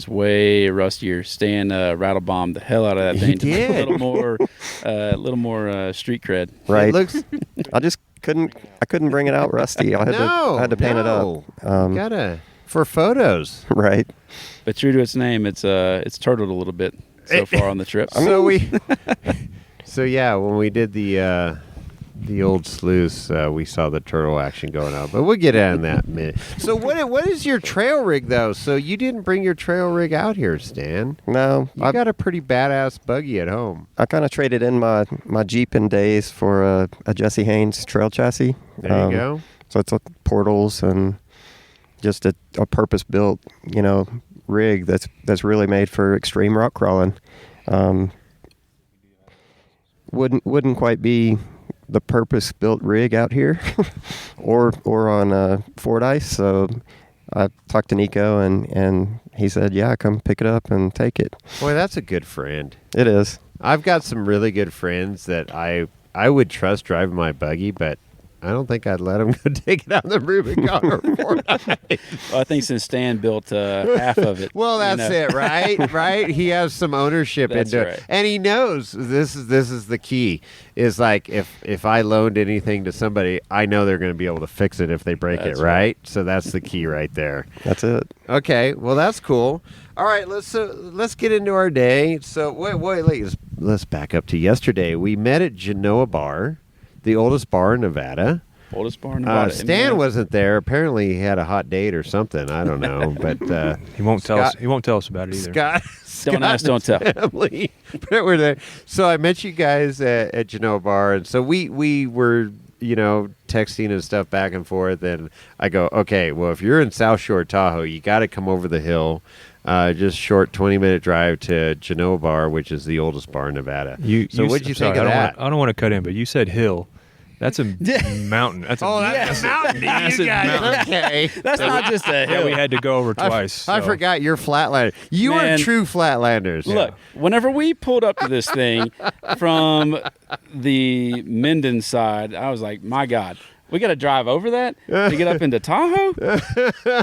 way rustier. Stan rattle bombed the hell out of that thing. He did. A little more street cred. Right. It looks. I just couldn't bring it out rusty. I had to paint it up. Gotta for photos. Right. But true to its name, it's turtled a little bit so far on the trip. So when we did the the old sluice, we saw the turtle action going on, but we'll get on that in a minute. So what is your trail rig, though? So you didn't bring your trail rig out here, Stan. No. You got a pretty badass buggy at home. I kind of traded in my Jeep in days for a Jesse Haynes trail chassis. There you go. So it's portals and just a purpose-built, rig that's really made for extreme rock crawling. Wouldn't quite be the purpose-built rig out here or on Fordyce. So I talked to Nico and he said, yeah, come pick it up and take it. Boy, that's a good friend. It is. I've got some really good friends that I would trust driving my buggy, but I don't think I'd let them go take it on the Rubicon or Fordyce. Well, I think since Stan built half of it. Well, that's it, right? Right? He has some ownership That's into right. it, and he knows this is the key. Is like if I loaned anything to somebody, I know they're going to be able to fix it if they break That's it, right? So that's the key right there. That's it. Okay, well that's cool. All right, let's get into our day. So let's back up to yesterday. We met at Genoa Bar, the oldest bar in Nevada. Oldest bar in Nevada. Stan wasn't there. Apparently, he had a hot date or something. I don't know, but He won't tell us. He won't tell us about it either. Scott Don't ask, don't tell. Family, were there. So I met you guys at Genoa Bar, and so we were texting and stuff back and forth. And I go, okay, well, if you're in South Shore Tahoe, you got to come over the hill. Just short 20-minute drive to Genoa Bar, which is the oldest bar in Nevada. What'd you think of that? I don't want to cut in, but you said hill. That's a mountain. That's a mountain. massive mountain. Okay. That's not just a hill. Yeah, we had to go over twice. I so. forgot you're Flatlander. You are Man. true Flatlanders. Look, whenever we pulled up to this thing from the Minden side, I was like, my God, we got to drive over that to get up into Tahoe?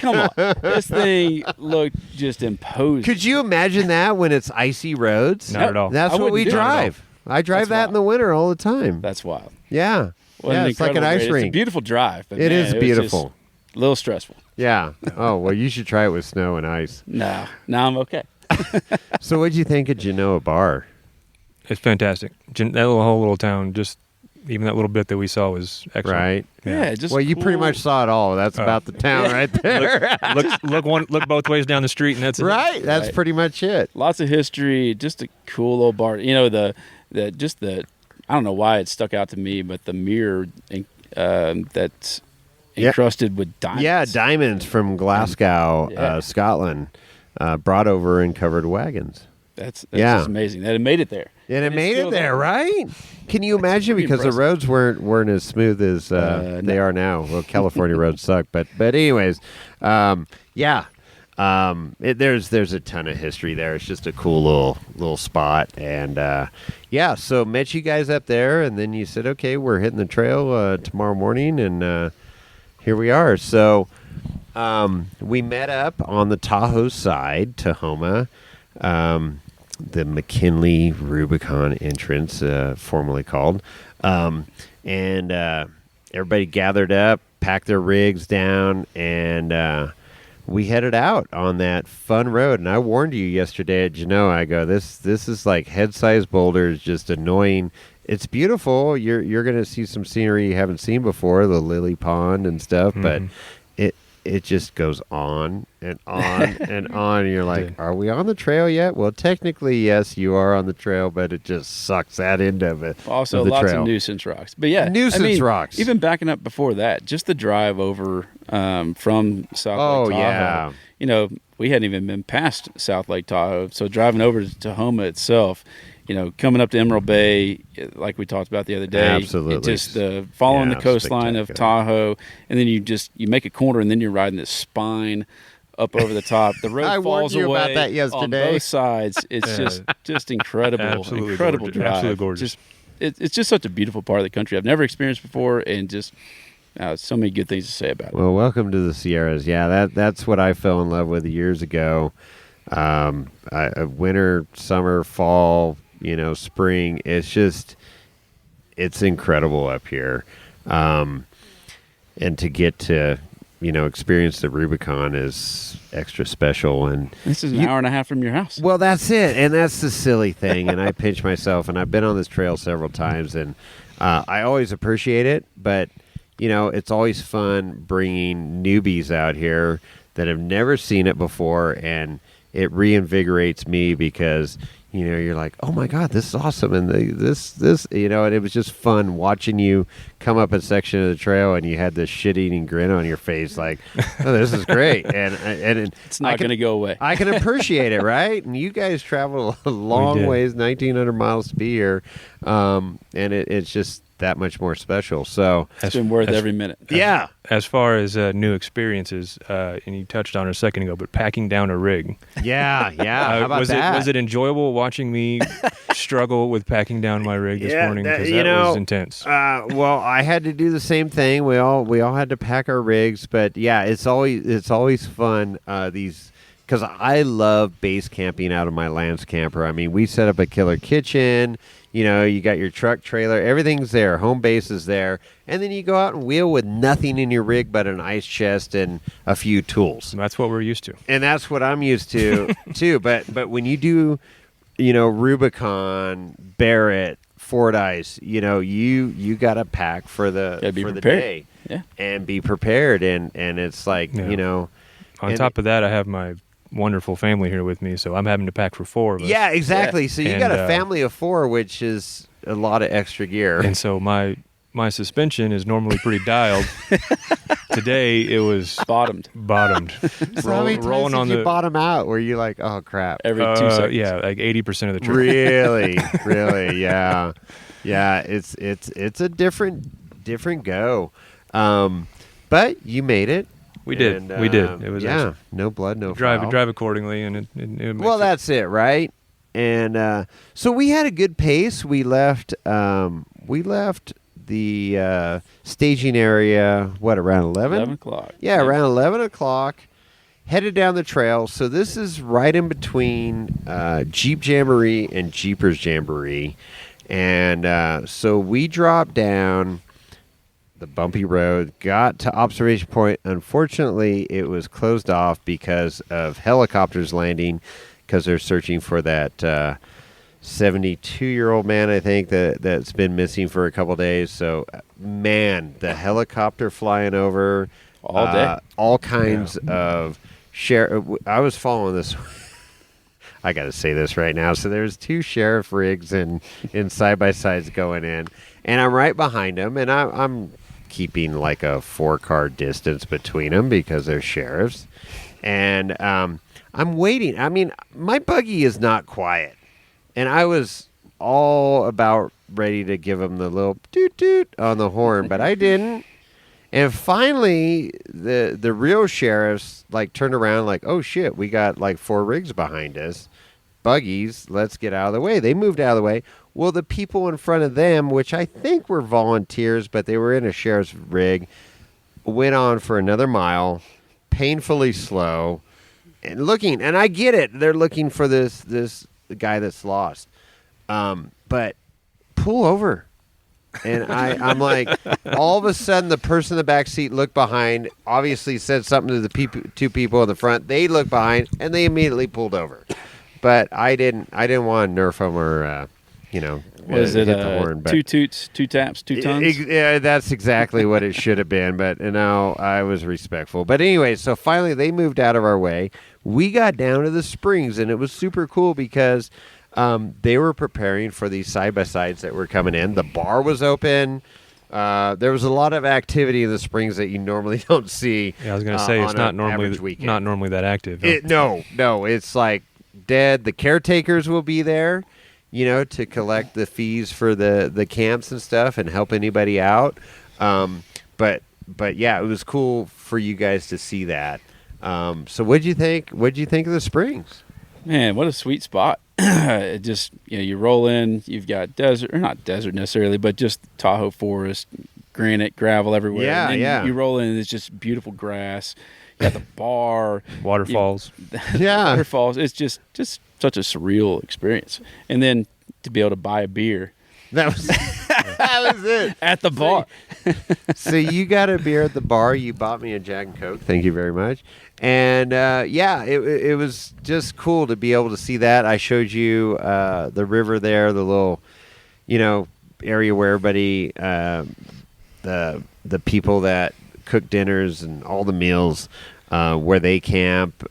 Come on. This thing looked just imposing. Could you imagine that when it's icy roads? Not at all. That's I what we wouldn't do it at all. drive. I drive That's that in the winter all the time. That's wild. Yeah. What yeah, an it's like an incredible ice race. It's a rink. beautiful drive. But It man, is was beautiful. just a little stressful. Yeah. Oh, well, you should try it with snow and ice. No, I'm okay. So what'd you think of Genoa Bar? It's fantastic. That whole little town, just even that little bit that we saw was excellent. Right? Yeah, just Well, you pretty cool. much saw it all. That's about the town right there. Look both ways down the street, and that's it. Right? That's Right. pretty much it. Lots of history, just a cool little bar. The I don't know why it stuck out to me, but the mirror that's Yeah. encrusted with diamonds. Yeah, diamonds from Glasgow, Yeah. Scotland, brought over in covered wagons. That's Yeah. just amazing that it made it there. And it it's made still it there, right? Can you imagine? pretty Because impressive. the roads weren't as smooth as they no. are now. Well, California roads suck, but anyways, yeah. There's a ton of history there. It's just a cool little spot, and yeah. So met you guys up there, and then you said, okay, we're hitting the trail tomorrow morning, and here we are. So we met up on the Tahoe side, Tahoma. The McKinley Rubicon entrance, formerly called. And everybody gathered up, packed their rigs down, and we headed out on that fun road. And I warned you yesterday at Genoa, I go, this is like head-sized boulders, just annoying. It's beautiful. You're going to see some scenery you haven't seen before, the lily pond and stuff, but it just goes on and on and on. And you're like, are we on the trail yet? Well, technically, yes, you are on the trail, but it just sucks that end of it. Also, of the lots trail. of nuisance rocks. But yeah, Nuisance rocks. Even backing up before that, just the drive over from South Lake Tahoe. yeah. We hadn't even been past South Lake Tahoe. So driving over to Tahoma itself, coming up to Emerald Bay, like we talked about the other day. Absolutely. Just following Yeah, the coastline of spectacular. Tahoe, and then you make a corner, and then you're riding this spine up over the top. The road I warned falls you away about that on yesterday. both sides. It's just incredible, Absolutely incredible gorgeous. drive. Absolutely gorgeous. It's just such a beautiful part of the country I've never experienced before, and just so many good things to say about it. Well, welcome to the Sierras. Yeah, that's what I fell in love with years ago. Winter, summer, fall, spring. It's incredible up here. And to get to, experience the Rubicon is extra special. And This is an hour and a half from your house. well, that's it. And that's the silly thing. And I pinch myself, and I've been on this trail several times, and I always appreciate it, but it's always fun bringing newbies out here that have never seen it before, and it reinvigorates me because you're like, oh my God, this is awesome, and this and it was just fun watching you come up a section of the trail and you had this shit-eating grin on your face, like, oh, this is great, and it's not going to go away. I can appreciate it, right? And you guys travel a long ways, 1,900 miles to be here, and it's just that much more special. So it's been worth every minute. Yeah. As far as new experiences, and you touched on it a second ago, but packing down a rig. Yeah. How about that? Was it enjoyable watching me struggle with packing down my rig this morning? Because that was intense. Well, I had to do the same thing. We all had to pack our rigs, but yeah, it's always fun. Because I love base camping out of my Lance camper. I mean, we set up a killer kitchen. You got your truck, trailer, everything's there. Home base is there. And then you go out and wheel with nothing in your rig but an ice chest and a few tools. That's what we're used to. And that's what I'm used to, too. But when you do, Rubicon, Barrett, Fordyce, you got to pack for the day. Yeah. And be prepared. And it's like, On top of that, I have my wonderful family here with me, so I'm having to pack for 4 of us. Yeah, exactly. Yeah. So you got a family of 4, which is a lot of extra gear. And so my suspension is normally pretty dialed. Today it was bottomed. So how many times did you bottom out? Where you like, oh crap? Every 2 seconds. Yeah, like 80% of the trip. Really, yeah. It's a different go. But you made it. We did. It was no blood, no foul. Drive accordingly, and it makes that's it, right? And so we had a good pace. We left the staging area around 11? 11 o'clock. Yeah, around 11 o'clock. Headed down the trail. So this is right in between Jeep Jamboree and Jeepers Jamboree, and so we dropped down the bumpy road, got to observation point. Unfortunately, it was closed off because of helicopters landing, because they're searching for that 72-year-old man, I think, that's been missing for a couple days. So, man, the helicopter flying over all day, all kinds of I was following this. I got to say this right now. So there's 2 sheriff rigs in side-by-sides going in, and I'm right behind them, and I'm keeping like a 4-car distance between them because they're sheriffs. And I'm waiting. I mean, my buggy is not quiet. And I was all about ready to give them the little toot-toot on the horn, but I didn't. And finally, the real sheriffs turned around like, oh shit, we got 4 rigs behind us. Buggies, let's get out of the way. They moved out of the way. Well, the people in front of them, which I think were volunteers, but they were in a sheriff's rig, went on for another mile, painfully slow, and looking. And I get it; they're looking for this guy that's lost. But pull over, and I'm like, all of a sudden, the person in the back seat looked behind, obviously said something to the 2 people in the front. They looked behind, and they immediately pulled over. But I didn't want to nerf them or. Was it the horn, 2 toots, 2 taps, 2 tons? Yeah, that's exactly what it should have been. But I was respectful. But anyway, so finally they moved out of our way. We got down to the springs, and it was super cool because they were preparing for these side-by-sides that were coming in. The bar was open. There was a lot of activity in the springs that you normally don't see. Yeah, I was going to say it's not normally that active. Huh? No, it's like dead. The caretakers will be there, to collect the fees for the camps and stuff and help anybody out. But yeah, it was cool for you guys to see that. So what'd you think? What'd you think of the springs? Man, what a sweet spot. It just, you roll in, you've got desert, or not desert necessarily, but just Tahoe forest, granite, gravel everywhere. Yeah, and then yeah. You roll in, it's just beautiful grass. You got the bar. Waterfalls. Waterfalls. It's just such a surreal experience. And then to be able to buy a beer. That was it. At the bar. So you got a beer at the bar. You bought me a Jack and Coke. Thank you very much. And it was just cool to be able to see that. I showed you the river there, the little, area where everybody, the people that cook dinners and all the meals, where they camp.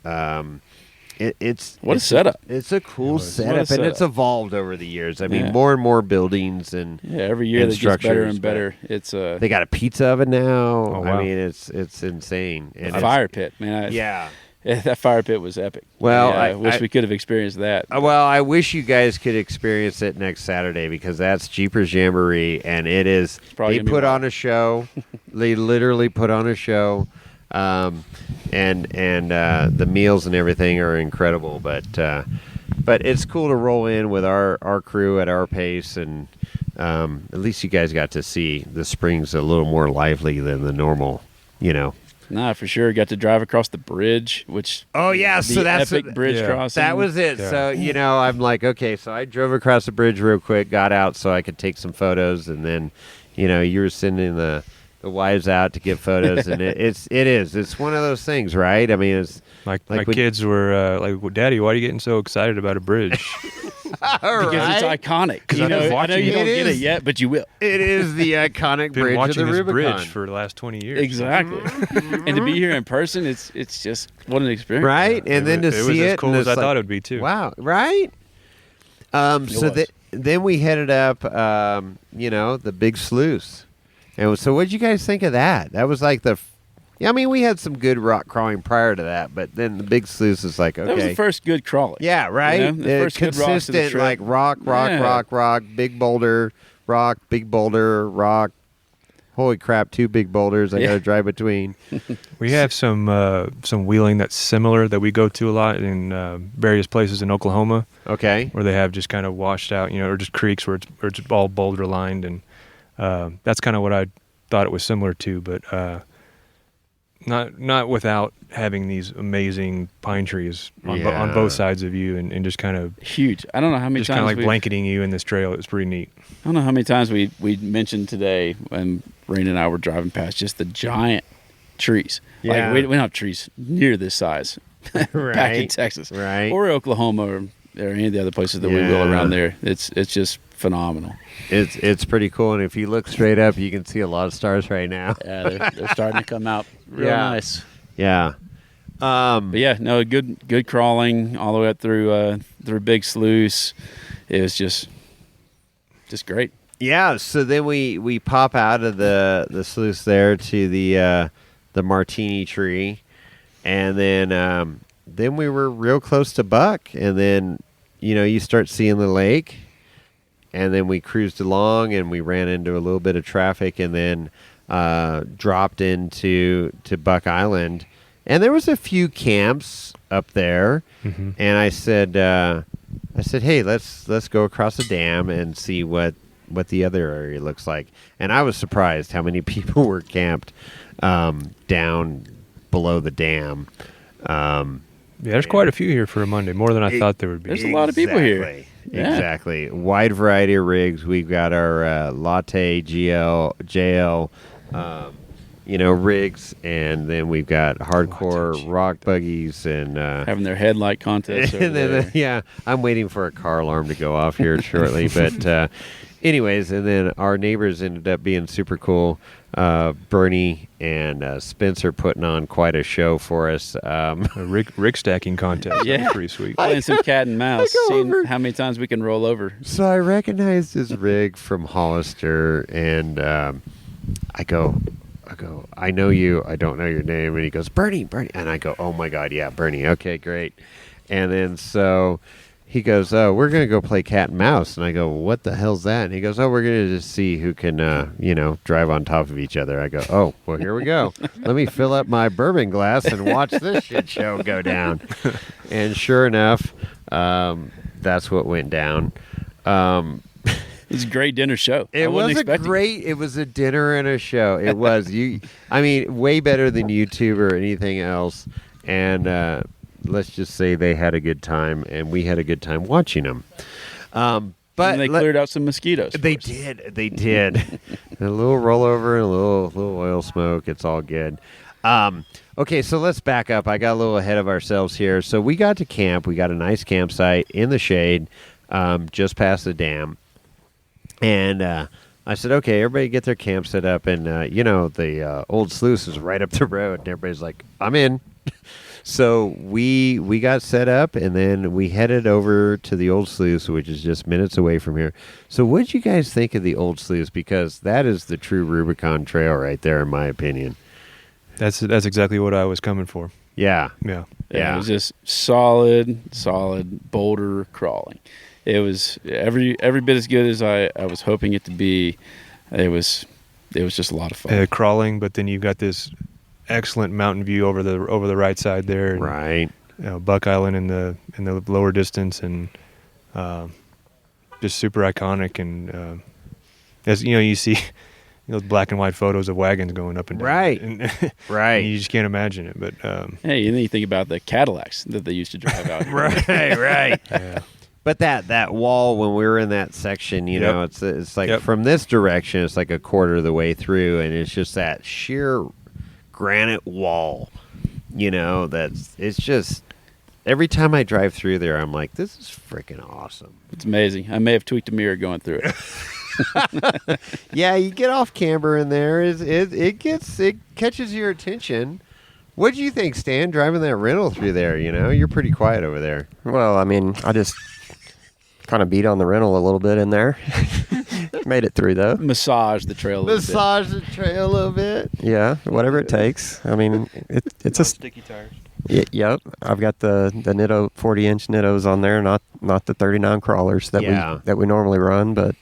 It's a setup. It's a cool setup, and it's evolved over the years. I mean, Yeah. more and more buildings and every year that gets better and better. It's they got a pizza oven now. Oh, wow. I mean, it's insane. And a fire pit, man. Yeah. That fire pit was epic. Well, yeah, I wish we could have experienced that. Well, I wish you guys could experience it next Saturday because that's Jeepers Jamboree, and it is. They put on a show. They literally put on a show. And the meals and everything are incredible, but it's cool to roll in with our crew at our pace, and at least you guys got to see the springs a little more lively than the normal, Nah, for sure. Got to drive across the bridge, which so that's epic bridge crossing. That was it. Yeah. So I'm like, okay, so I drove across the bridge real quick, got out so I could take some photos, and then you were sending the wives out to get photos, and it's one of those things, right? I mean, it's my kids were like, well, Daddy, why are you getting so excited about a bridge? Because it's iconic. I know you don't get it yet, but you will. It is the iconic Been bridge of watching the this Rubicon. bridge for the last 20 years. Exactly. And to be here in person, it's just what an experience. Right? And then to it was see as it, cool and as it's I thought it would be too. Wow, right? Then we headed up, the big sluice. And so what did you guys think of that? That was like we had some good rock crawling prior to that, but then the big sluice is like, okay. That was the first good crawling. Yeah, right? The first good rocks of the consistent, trip. like rock, big boulder, rock. Holy crap, 2 big boulders I got to drive between. We have some wheeling that's similar that we go to a lot in various places in Oklahoma. Okay. Where they have just kind of washed out, or just creeks where it's all boulder lined, and that's kind of what I thought it was similar to, but not without having these amazing pine trees on both sides of you, and just kind of huge. I don't know how many just times kind of like blanketing you in this trail. It's pretty neat. I don't know how many times we mentioned today when Rain and I were driving past just the giant trees. Yeah. Like we don't have trees near this size back in Texas, right, or Oklahoma, or any of the other places that we will around there. It's just phenomenal. It's pretty cool, and if you look straight up, you can see a lot of stars right now. Yeah, they're starting to come out real nice. Yeah. But yeah, no, good crawling all the way up through Big Sluice. It was just great. Yeah. So then we pop out of the sluice there to the martini tree, and then we were real close to Buck, and then you start seeing the lake. And then we cruised along, and we ran into a little bit of traffic, and then dropped into Buck Island. And there was a few camps up there, and I said, hey, let's go across the dam and see what the other area looks like. And I was surprised how many people were camped down below the dam. Yeah, there's quite a few here for a Monday, more than I thought there would be. There's a lot of people here. Yeah. Exactly. Wide variety of rigs. We've got our Latte, JL, rigs, and then we've got hardcore rock buggies and having their headlight contest over there. I'm waiting for a car alarm to go off here shortly. But anyways, and then our neighbors ended up being super cool. Bernie and Spencer putting on quite a show for us. A rig stacking contest. Yeah. Pretty sweet. Playing some cat and mouse, seeing how many times we can roll over. So I recognized his rig from Hollister, and I go, I know you. I don't know your name. And he goes, Bernie. And I go, oh, my God, yeah, Bernie. Okay, great. And then so he goes, oh, we're going to go play cat and mouse. And I go, what the hell's that? And he goes, oh, we're going to just see who can, drive on top of each other. I go, oh, well, here we go. Let me fill up my bourbon glass and watch this shit show go down. And sure enough, that's what went down. It was a great dinner show. It was a dinner and a show. It was. Way better than YouTube or anything else. And let's just say they had a good time, and we had a good time watching them. But and they cleared out some mosquitoes. They did. A little rollover and a little oil smoke. It's all good. Okay, so let's back up. I got a little ahead of ourselves here. So we got to camp. We got a nice campsite in the shade, just past the dam. And I said, okay, everybody get their camp set up. And, the old sluice is right up the road. And everybody's like, I'm in. So we got set up, and then we headed over to the old sluice, which is just minutes away from here. So what did you guys think of the old sluice? Because that is the true Rubicon Trail right there, in my opinion. That's exactly what I was coming for. Yeah. Yeah. It was just solid boulder crawling. It was every bit as good as I was hoping it to be. It was just a lot of fun. Crawling, but then you've got this excellent mountain view over the right side there. And, right. Buck Island in the lower distance, and just super iconic. And as you see those black and white photos of wagons going up and down. Right. Right. And you just can't imagine it. But hey, and then you think about the Cadillacs that they used to drive out here. Right. yeah. But that wall, when we were in that section, it's like from this direction, it's like a quarter of the way through, and it's just that sheer granite wall. It's just every time I drive through there, I'm like, this is freaking awesome. It's amazing. I may have tweaked a mirror going through it. Yeah, you get off camber in there, it catches your attention. What do you think, Stan, driving that rental through there? You're pretty quiet over there. Well, I mean, I just kind of beat on the rental a little bit in there. Made it through, though. Massage the trail a little bit. Massage the trail a little bit. Yeah, whatever it takes. I mean, it's a sticky tires. Yep, I've got the Nitto 40-inch Nittos on there, not the 39 crawlers that we normally run, but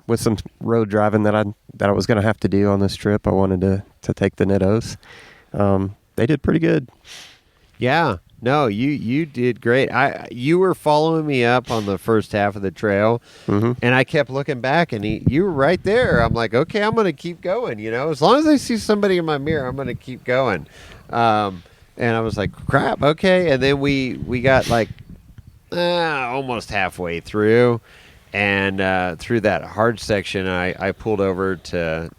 with some road driving that I was going to have to do on this trip, I wanted to take the Nittos. They did pretty good. Yeah. No, you did great. You were following me up on the first half of the trail, and I kept looking back, and you were right there. I'm like, okay, I'm going to keep going. As long as I see somebody in my mirror, I'm going to keep going. And I was like, crap, okay. And then we got like almost halfway through, and through that hard section, I pulled over to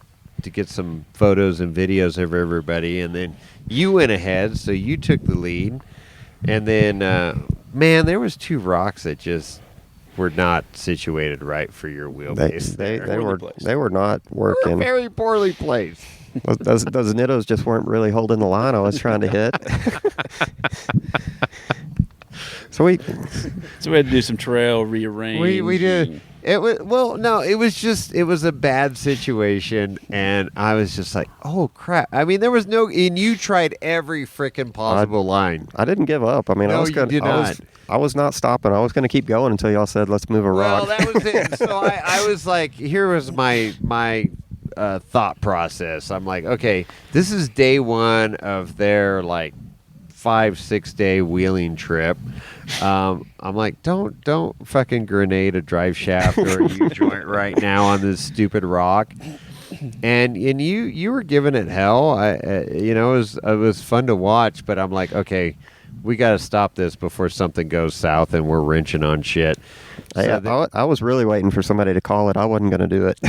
get some photos and videos of everybody, and then you went ahead, so you took the lead. And then, man, there was two rocks that just were not situated right for your wheelbase. They were not working. They were very poorly placed. Those Nittos just weren't really holding the line I was trying to hit. So we had to do some trail rearrange. We did. It was a bad situation, and I was just like, oh crap. I mean, there was and you tried every freaking possible line. I didn't give up. I mean, I was not stopping. I was going to keep going until y'all said, let's move a rock. Well, that was it. So I was like, here was my thought process. I'm like, okay, this is day one of their 5-6 day wheeling trip. I'm like, don't fucking grenade a drive shaft or a U-joint right now on this stupid rock. And you were giving it hell. It was fun to watch, but I'm like, okay, we got to stop this before something goes south and we're wrenching on shit. I was really waiting for somebody to call it. I wasn't going to do it.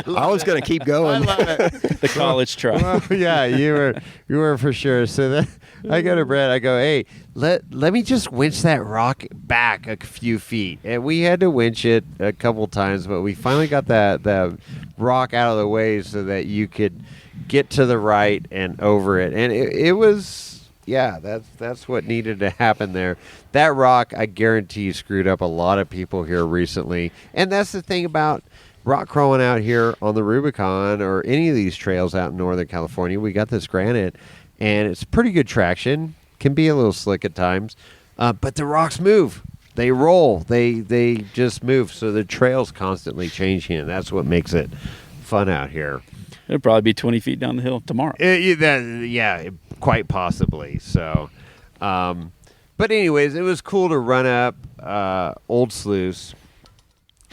I was going to keep going. I love it. The college try. Well, yeah, you were for sure. So then I go to Brett. I go, hey, let me just winch that rock back a few feet. And we had to winch it a couple times, but we finally got that rock out of the way so that you could get to the right and over it. And it was... Yeah, that's what needed to happen there. That rock, I guarantee, screwed up a lot of people here recently. And that's the thing about rock crawling out here on the Rubicon or any of these trails out in Northern California. We got this granite, and it's pretty good traction. Can be a little slick at times, but the rocks move. They roll. They just move. So the trail's constantly changing, and that's what makes it fun out here. It'll probably be 20 feet down the hill tomorrow. Yeah, quite possibly. So, but anyways, it was cool to run up Old Sluice.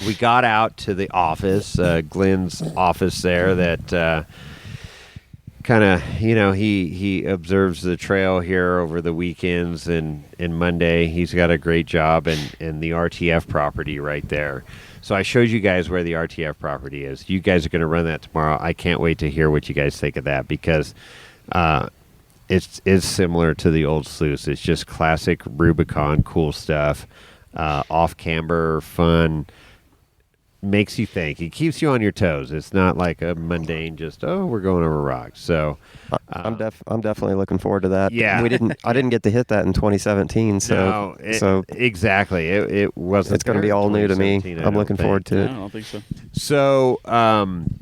We got out to the office, Glenn's office there that kind of, he observes the trail here over the weekends and Monday. He's got a great job in the RTF property right there. So I showed you guys where the RTF property is. You guys are going to run that tomorrow. I can't wait to hear what you guys think of that because it's similar to the Old Sluice. It's just classic Rubicon, cool stuff, off camber, fun. makes you think. It keeps you on your toes. It's not like a mundane just we're going over rocks. So I'm definitely looking forward to that. Yeah. I didn't get to hit that in 2017. So exactly. It wasn't. It's going to be all new to me. 2017, I'm looking forward to No, it. I don't think so. So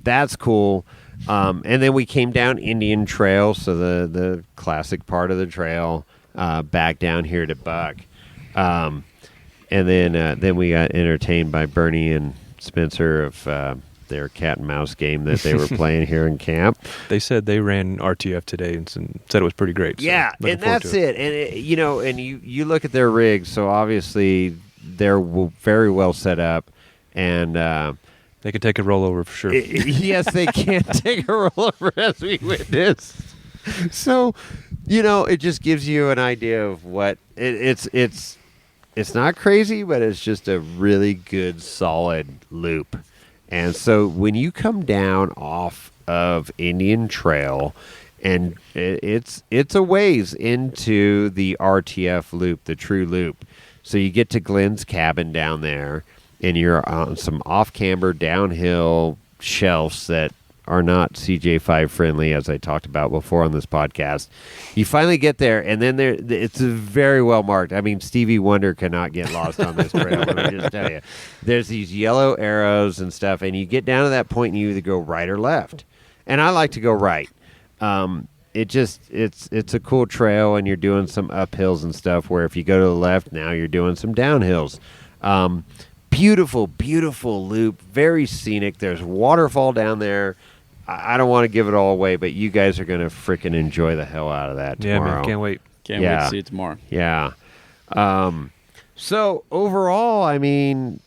that's cool. And then we came down Indian Trail, so the classic part of the trail, back down here to Buck. And then we got entertained by Bernie and Spencer of their cat and mouse game that they were playing here in camp. They said they ran RTF today and said it was pretty great. So Yeah, looking and forward that's to it. And and you look at their rigs, so obviously they're very well set up, and They could take a rollover for sure. yes, they can take a rollover as we witnessed. So, it just gives you an idea of what it's not crazy, but it's just a really good, solid loop. And so when you come down off of Indian Trail, and it's a ways into the RTF loop, the true loop. So you get to Glenn's cabin down there, and you're on some off-camber downhill shelves that are not CJ5 friendly, as I talked about before on this podcast. You finally get there, and then it's very well marked. I mean, Stevie Wonder cannot get lost on this trail. Let me just tell you, there's these yellow arrows and stuff, and you get down to that point, and you either go right or left. And I like to go right. It's a cool trail, and you're doing some uphills and stuff. Where if you go to the left, now you're doing some downhills. Beautiful, beautiful loop, very scenic. There's waterfall down there. I don't want to give it all away, but you guys are going to freaking enjoy the hell out of that tomorrow. Yeah, man, can't wait. Can't wait to see it tomorrow. Yeah. So overall, I mean,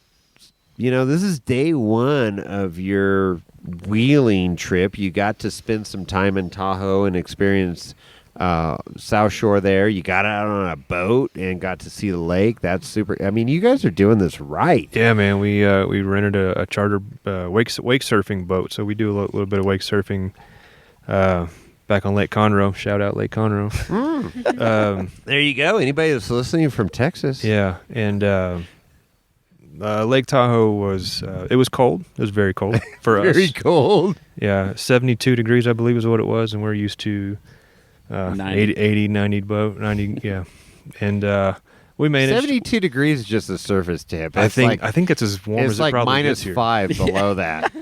this is day one of your wheeling trip. You got to spend some time in Tahoe and experience South Shore there. You got out on a boat and got to see the lake. That's super. I mean, you guys are doing this right. Yeah, man. We rented a charter wake surfing boat, so we do a little bit of wake surfing back on Lake Conroe. Shout out Lake Conroe. There you go. Anybody that's listening from Texas. Yeah, and Lake Tahoe was it was cold. It was very cold for us. Very cold. Yeah, 72 degrees, I believe, is what it was, and we're used to 80, 90 boat, 90. Yeah, and we managed. 72 degrees is just the surface tip. I think it's as warm as it probably minus gets here. 5 below that.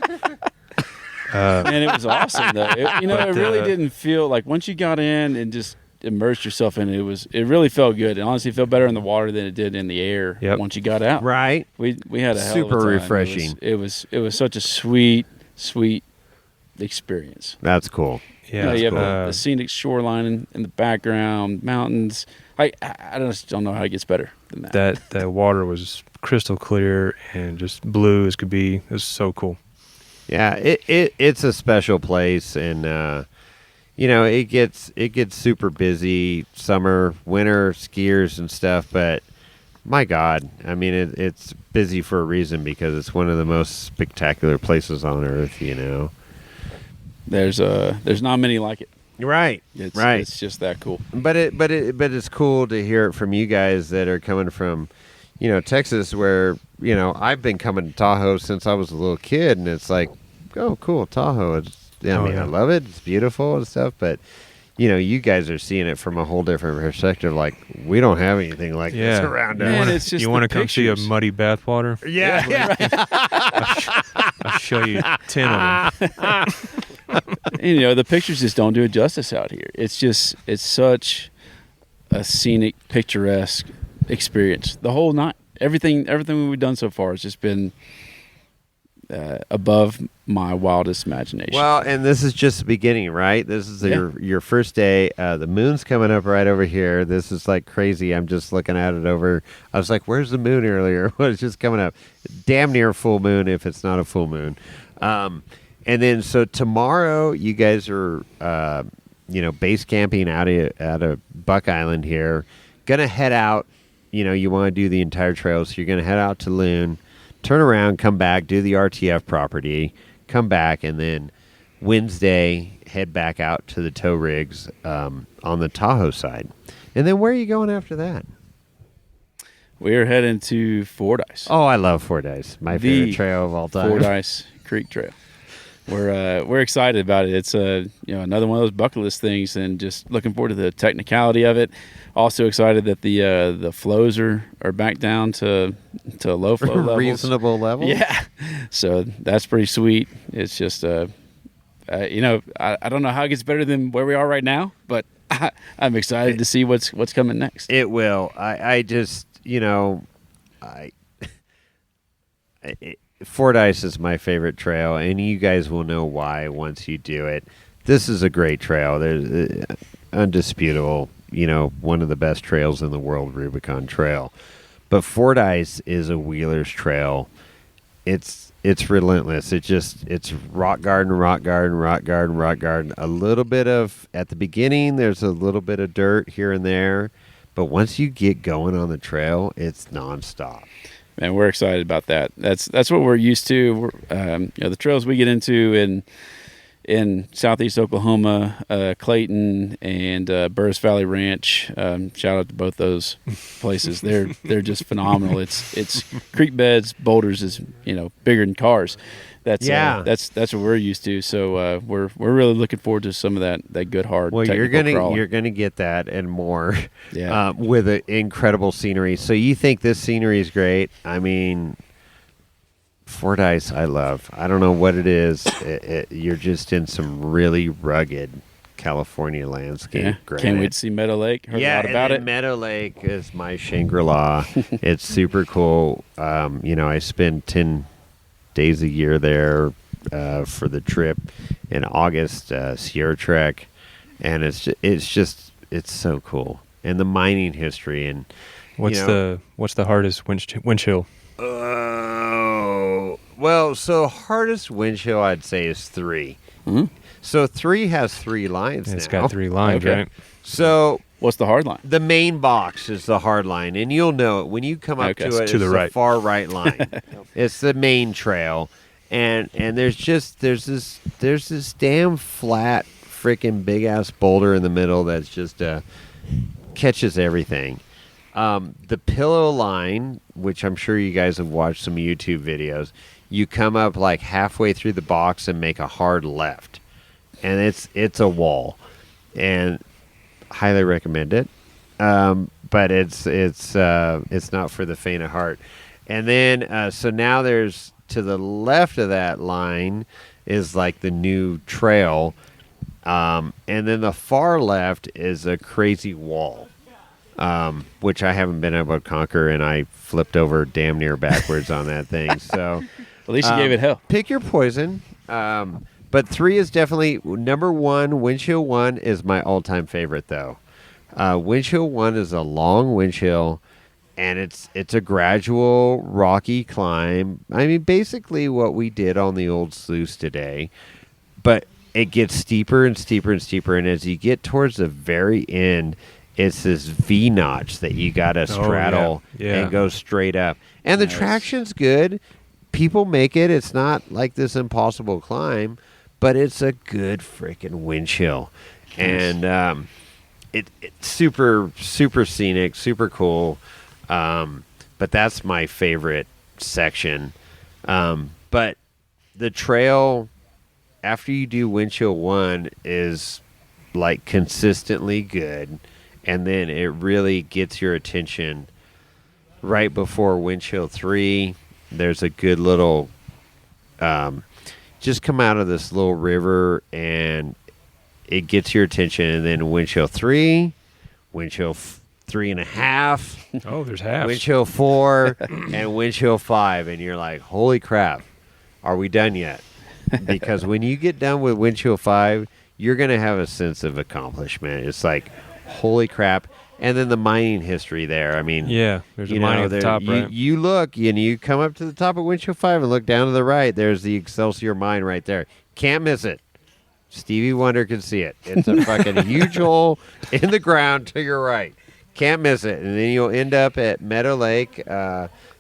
And it was awesome, though. It really didn't feel like once you got in and just immersed yourself in it. It really felt good. It honestly felt better in the water than it did in the air. Once you got out. Right. We had a hell super of a time. refreshing. It was such a sweet experience. That's cool. Yeah, you have cool. a scenic shoreline in the background, mountains. I just don't know how it gets better than that. That water was crystal clear and just blue as could be. It was so cool. Yeah, it's a special place, and it gets super busy summer, winter, skiers and stuff. But my God, I mean, it's busy for a reason because it's one of the most spectacular places on earth. There's not many like it. Right. It's just that cool. But it's cool to hear it from you guys that are coming from, Texas, where I've been coming to Tahoe since I was a little kid, and it's like, oh, cool, Tahoe. I love it. It's beautiful and stuff, but you guys are seeing it from a whole different perspective. Like, we don't have anything like this around us. Man, it's just you want to come see a muddy bathwater? Yeah. I'll show you 10 of them. The pictures just don't do it justice out here. It's such a scenic, picturesque experience. The whole night, everything we've done so far has just been above my wildest imagination. Well, and this is just the beginning, right? This is your first day. The moon's coming up right over here. This is like crazy. I'm just looking at it over. I was like, where's the moon earlier? Well, it's just coming up. Damn near full moon if it's not a full moon. And then so tomorrow you guys are, base camping out of Buck Island here. Gonna head out. You want to do the entire trail, so you're gonna head out to Loon. Turn around, come back, do the RTF property, come back, and then Wednesday head back out to the tow rigs on the Tahoe side. And then where are you going after that? We're heading to Fordyce. Oh, I love Fordyce. My favorite trail of all time. Fordyce Creek Trail. We're excited about it. It's another one of those bucket list things, and just looking forward to the technicality of it. Also excited that the flows are back down to low flow levels. Reasonable level. Yeah, so that's pretty sweet. It's just I don't know how it gets better than where we are right now, but I'm excited to see what's coming next. It will. I just Fordyce is my favorite trail, and you guys will know why once you do it. This is a great trail. There's undisputable, one of the best trails in the world, Rubicon Trail. But Fordyce is a wheeler's trail. It's relentless. It's rock garden, rock garden, rock garden, rock garden. A little bit of, at the beginning, there's a little bit of dirt here and there. But once you get going on the trail, it's nonstop. Man, we're excited about that. That's what we're used to. The trails we get into in southeast Oklahoma, Clayton and Burris Valley Ranch. Shout out to both those places. They're just phenomenal. It's creek beds, boulders is bigger than cars. That's what we're used to. So we're really looking forward to some of that good hard. Well, you're gonna get that and more. Yeah. With incredible scenery. So you think this scenery is great? I mean, Fordyce, I love. I don't know what it is. You're just in some really rugged California landscape. Yeah. Can't wait to see Meadow Lake. Heard a lot about it. Meadow Lake is my Shangri-La. It's super cool. I spend 10 days a year there for the trip in August, Sierra Trek, and it's so cool. And the mining history and what's the hardest wind chill? Well, so hardest wind chill I'd say is 3. Mm-hmm. So 3 has 3 lines now. It's got 3 lines, okay. right? So what's the hard line? The main box is the hard line, and you'll know it when you come up to it. It's the right. far right line. It's the main trail, and there's this damn flat freaking big ass boulder in the middle that's just catches everything. The pillow line, which I'm sure you guys have watched some YouTube videos, you come up like halfway through the box and make a hard left, and it's a wall, and highly recommend it. But it's not for the faint of heart. And then so now there's to the left of that line is like the new trail, and then the far left is a crazy wall. Which I haven't been able to conquer, and I flipped over damn near backwards on that thing. So at least you gave it hell. Pick your poison. But 3 is definitely number 1. Windshield 1 is my all-time favorite, though. Windshield 1 is a long windshield, and it's a gradual rocky climb. I mean, basically what we did on the old sluice today, but it gets steeper and steeper and steeper, and as you get towards the very end, it's this V notch that you got to straddle and go straight up. And the traction's good. People make it. It's not like this impossible climb, but it's a good freaking wind chill. And it's super, super scenic, super cool. But that's my favorite section. But the trail, after you do wind chill 1, is like consistently good. And then it really gets your attention right before wind chill 3. There's a good little, just come out of this little river and it gets your attention. And then wind chill 3, wind chill 3.5. Oh, there's half. Wind chill 4 and wind chill 5. And you're like, holy crap, are we done yet? Because when you get done with wind chill 5, you're going to have a sense of accomplishment. It's like, holy crap. And then the mining history there. I mean, there's a mine at the top, right? You look and you come up to the top of Windshield 5 and look down to the right. There's the Excelsior mine right there. Can't miss it. Stevie Wonder can see it. It's a fucking huge hole in the ground to your right. Can't miss it. And then you'll end up at Meadow Lake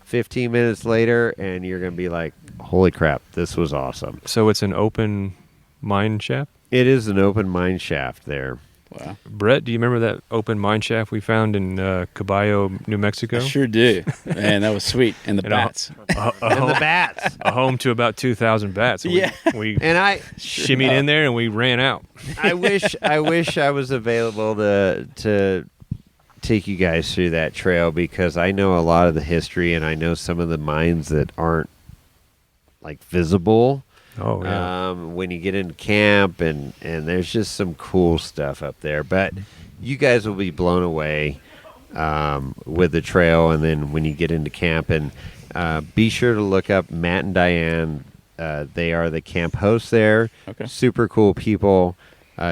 15 minutes later, and you're going to be like, holy crap, this was awesome. So it's an open mine shaft? It is an open mine shaft there. Wow. Brett, do you remember that open mine shaft we found in Caballo, New Mexico? I sure do. Man, that was sweet. And the bats. And the bats. A home to about 2,000 bats. Yeah. We And I shimmied in there and we ran out. I wish I was available to take you guys through that trail, because I know a lot of the history and I know some of the mines that aren't like visible. Oh, yeah. When you get into camp, and there's just some cool stuff up there. But you guys will be blown away with the trail, and then when you get into camp. And be sure to look up Matt and Diane. They are the camp hosts there. Okay. Super cool people.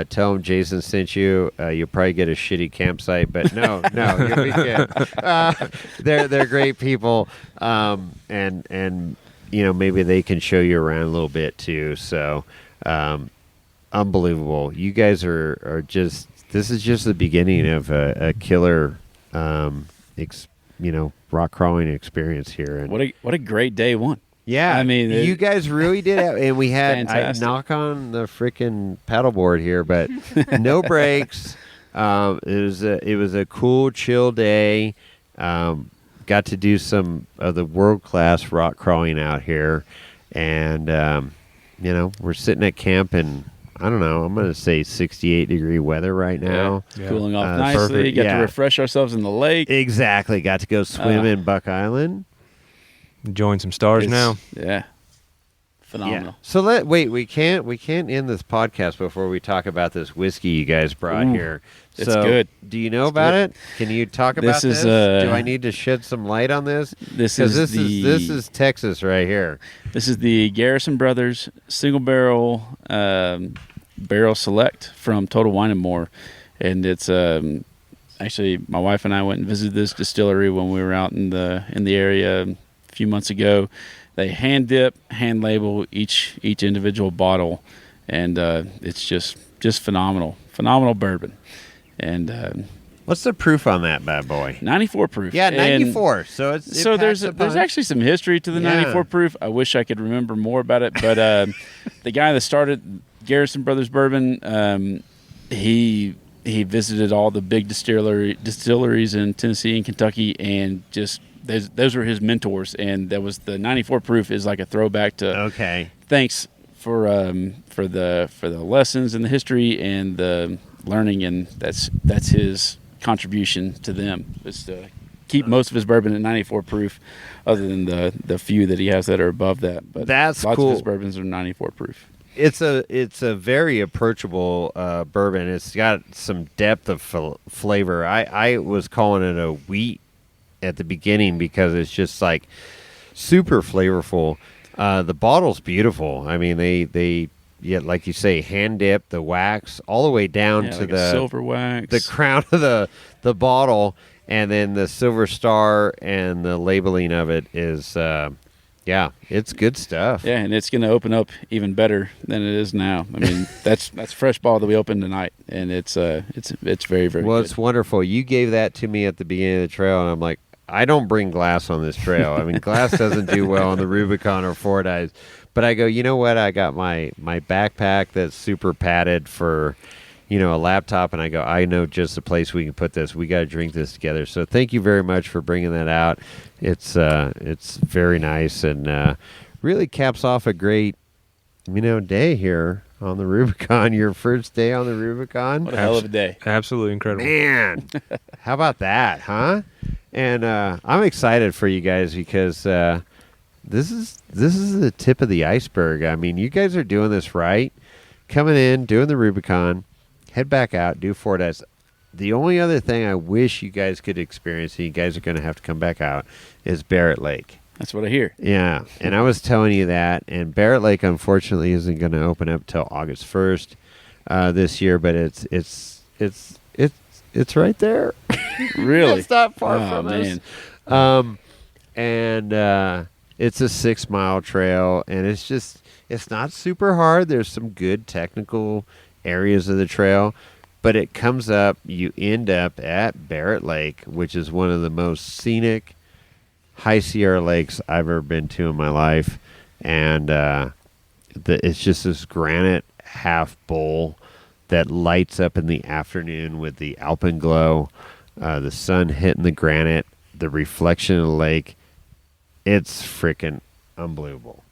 Tell them Jason sent you. You'll probably get a shitty campsite, but no, you'll be good. They're great people, and maybe they can show you around a little bit too. So, unbelievable. You guys are just. This is just the beginning of a killer, rock crawling experience here. And What a great day one. yeah, I mean, you guys really did have, and we had I Fantastic. knock on the freaking paddleboard here, but no brakes. It was a cool, chill day. Got to do some of the world class rock crawling out here, and we're sitting at camp in, I don't know, I'm going to say 68-degree weather right now. Yeah. Cooling off Perfect. nicely. Got Yeah. to refresh ourselves in the lake. Exactly. Got to go swim in Buck Island. Enjoying some stars now. Yeah. Phenomenal. So we can't end this podcast before we talk about this whiskey you guys brought Ooh, here. it's So, good. do you know It's about good. it? Can you talk about This is, this? Do I need to shed some light on this? This 'Cause is this is Texas right here. This is the Garrison Brothers single barrel barrel select from Total Wine and More, and it's actually my wife and I went and visited this distillery when we were out in the area a few months ago. They hand dip, hand label each individual bottle, and it's just phenomenal bourbon, and What's the proof on that bad boy? 94 proof. Yeah, And 94. So it's so there's actually some history to the Yeah. 94 proof. I wish I could remember more about it, but the guy that started Garrison Brothers Bourbon, he visited all the big distilleries in Tennessee and Kentucky, and just those were his mentors. And that was the 94 proof is like a throwback to okay. thanks for the lessons and the history and the learning, and that's his contribution to them, is to keep most of his bourbon at 94 proof, other than the few that he has that are above that. But That's lots cool. of his bourbons are 94 proof. It's a very approachable bourbon. It's got some depth of flavor. I was calling it a wheat at the beginning because it's just like super flavorful. The bottle's beautiful. I mean, they like you say, hand dip the wax all the way down to Like a the silver wax. the crown of the bottle, and then the silver star and the labeling of it is it's good stuff. Yeah, and it's going to open up even better than it is now. I mean, that's fresh bottle that we opened tonight, and it's very, very Well, good. it's wonderful. You gave that to me at the beginning of the trail, and I'm like, I don't bring glass on this trail. I mean, glass doesn't do well on the Rubicon or Fordyce. But I go, you know what? I got my backpack that's super padded for, a laptop, and I go, I know just the place we can put this. We got to drink this together. So thank you very much for bringing that out. It's very nice, and really caps off a great, day here on the Rubicon. Your first day on the Rubicon. What a hell of a day. Absolutely incredible. Man, how about that, huh? And I'm excited for you guys because this is the tip of the iceberg. I mean, you guys are doing this right. Coming in, doing the Rubicon, head back out, do Fordyce. The only other thing I wish you guys could experience, and you guys are going to have to come back out, is Barrett Lake. That's what I hear. Yeah, and I was telling you that, and Barrett Lake unfortunately isn't going to open up till August 1st this year, but it's right there. Really? It's not far Oh, from man. us. And it's a 6-mile trail, and it's not super hard. There's some good technical areas of the trail, but it comes up, you end up at Barrett Lake, which is one of the most scenic High Sierra lakes I've ever been to in my life. And it's just this granite half bowl that lights up in the afternoon with the alpenglow, the sun hitting the granite, the reflection of the lake. It's freaking unbelievable.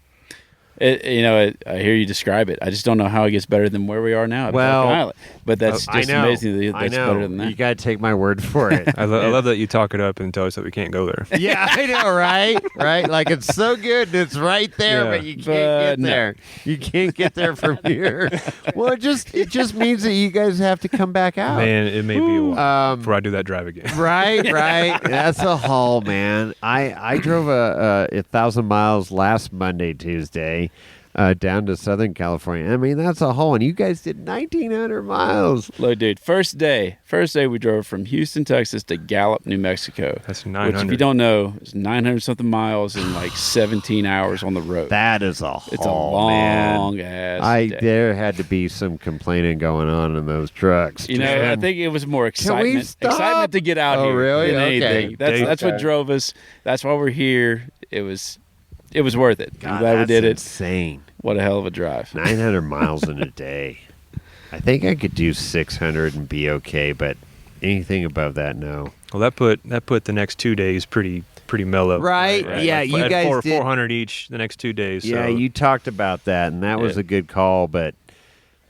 I hear you describe it. I just don't know how it gets better than where we are now at Pelican Island. But that's just amazing that it's better than that. You got to take my word for it. I love that you talk it up and tell us that we can't go there. Yeah, I know, right? Right? Like, it's so good and it's right there, but you can't get there. You can't get there from here. Well, it just means that you guys have to come back out. Man, it may be a while before I do that drive again. Right. That's a haul, man. I drove 1,000 miles last Monday, Tuesday. Down to Southern California. I mean, that's a haul. And you guys did 1,900 miles. Look, dude, first day we drove from Houston, Texas to Gallup, New Mexico. That's 900. Which, if you don't know, is 900-something miles and like 17 hours on the road. That is a haul, It's a long-ass day. There had to be some complaining going on in those trucks. I think it was more excitement to get out here really? than Okay. anything. That's what drove us. That's why we're here. It was worth it. God, I'm glad we did it. Insane. What a hell of a drive. 900 miles in a day. I think I could do 600 and be okay, but anything above that, no. Well, that put the next 2 days pretty mellow. Right? Yeah, like, you guys did 400 each the next 2 days. Yeah, so. you talked about that, and that was a good call, but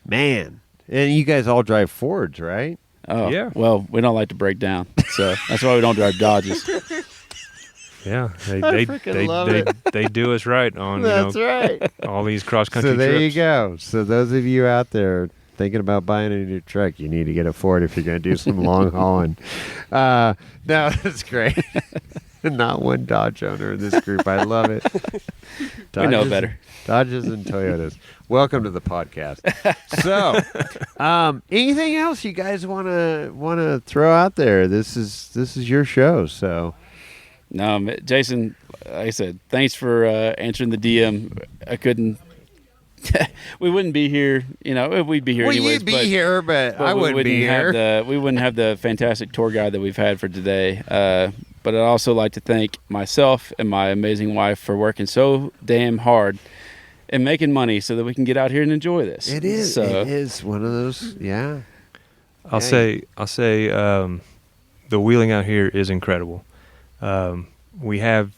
man. And you guys all drive Fords, right? Oh, yeah. Well, we don't like to break down, so that's why we don't drive Dodges. Yeah, they do us right on That's right. all these cross country So there trips. you go. So those of you out there thinking about buying a new truck, you need to get a Ford if you're going to do some long hauling. No, that's great. Not one Dodge owner in this group. I love it. We know better. Dodges and Toyotas. Welcome to the podcast. So, anything else you guys want to throw out there? This is your show, so. No, Jason, like I said, thanks for answering the DM. I couldn't. We wouldn't be here. We'd be here anyways. Well, you'd be here, but I wouldn't be here. We wouldn't have the fantastic tour guide that we've had for today. But I'd also like to thank myself and my amazing wife for working so damn hard and making money so that we can get out here and enjoy this. It is. So, it is one of those. Yeah. I'll say the wheeling out here is incredible. We have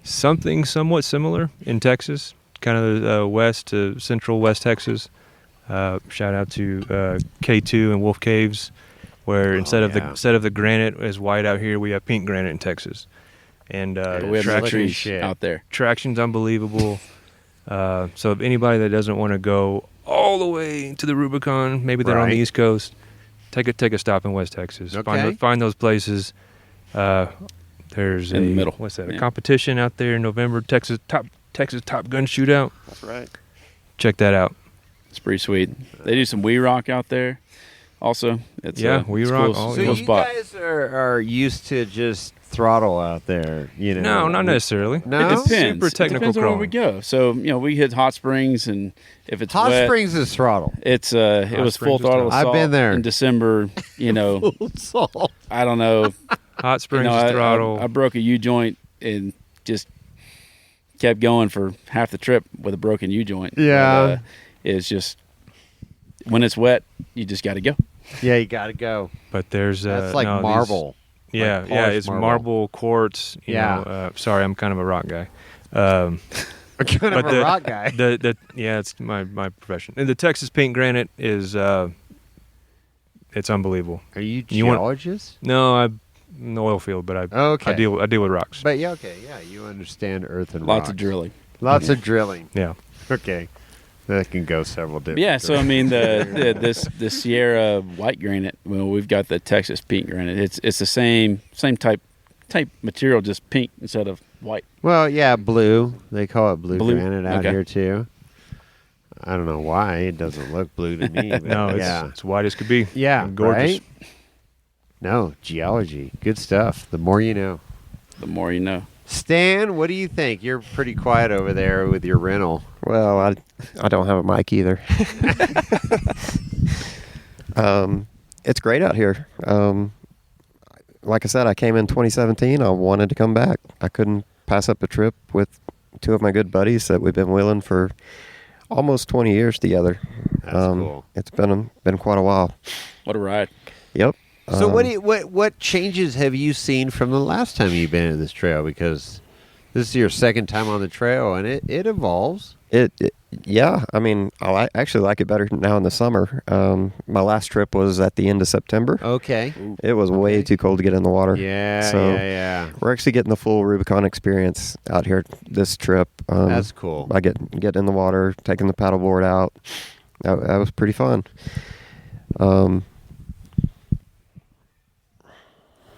something somewhat similar in Texas, kind of west to central West Texas. Shout out to K2 and Wolf Caves, where instead of the granite is white out here, we have pink granite in Texas. And we have trees out there. Traction's unbelievable. So if anybody that doesn't want to go all the way to the Rubicon, maybe they're on the East Coast, take a stop in West Texas. Okay. Find those places. There's in the middle. What's that? A competition out there in November. Texas Top Gun Shootout. That's right. Check that out. It's pretty sweet. They do some Wee Rock out there. Also, Wee Rock. Cool, So cool you spot. guys are used to just throttle out there, No, not necessarily. No? It depends. Super technical It depends on where crawling. we go. So we hit Hot Springs, and if it's Hot wet, Springs is throttle. it's it was full Springs is throttle tough. assault. I've been there. in December. I don't know. Hot Springs is throttle. I broke a U joint and just kept going for half the trip with a broken U joint. Yeah. But, it's just when it's wet, you just got to go. Yeah, you got to go. But there's That's like no, marble. These, Like yeah, polished it's marble quartz. You know, sorry, I'm kind of a rock guy. Kind of a rock guy. It's my profession. And the Texas pink granite is it's unbelievable. Are you want- geologist? No, I'm in the oil field, but I deal with rocks. But yeah, you understand earth and Lots rocks. of drilling. Lots of drilling. Yeah. Okay. That can go several different Yeah, so I mean the Sierra white granite. Well, we've got the Texas pink granite. It's the same type material, just pink instead of white. Well, yeah, blue. They call it blue granite out okay. here too. I don't know why it doesn't look blue to me. But No, it's white as could be. yeah, And gorgeous. right? No, geology, good stuff. The more you know. The more you know. Stan, what do you think? You're pretty quiet over there with your rental. Well, I don't have a mic either. It's great out here. Like I said, I came in 2017. I wanted to come back. I couldn't pass up a trip with two of my good buddies that we've been wheeling for almost 20 years together. That's cool. It's been quite a while. What a ride. Yep. So what changes have you seen from the last time you've been in this trail? Because this is your second time on the trail, and it evolves. Yeah. I mean, actually like it better now in the summer. My last trip was at the end of September. Okay. It was way too cold to get in the water. Yeah. We're actually getting the full Rubicon experience out here this trip. That's cool. I get in the water, taking the paddleboard out. That was pretty fun.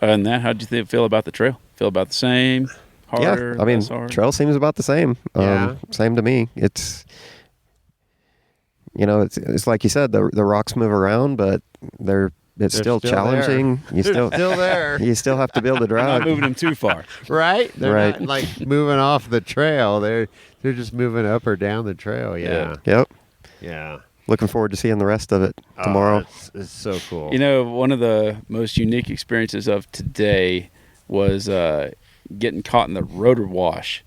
And that, how'd you feel about the trail? Feel about the same? Harder? Yeah, I mean, less hard? trail seems about the same. Same to me. It's it's like you said, the rocks move around, but it's still challenging. There. Still there. You still have to be able to drive. Not moving them too far. Right? They're Right. not like moving off the trail. They're just moving up or down the trail. Yeah. Yep. Yeah. Looking forward to seeing the rest of it tomorrow. It's so cool. One of the most unique experiences of today was getting caught in the rotor wash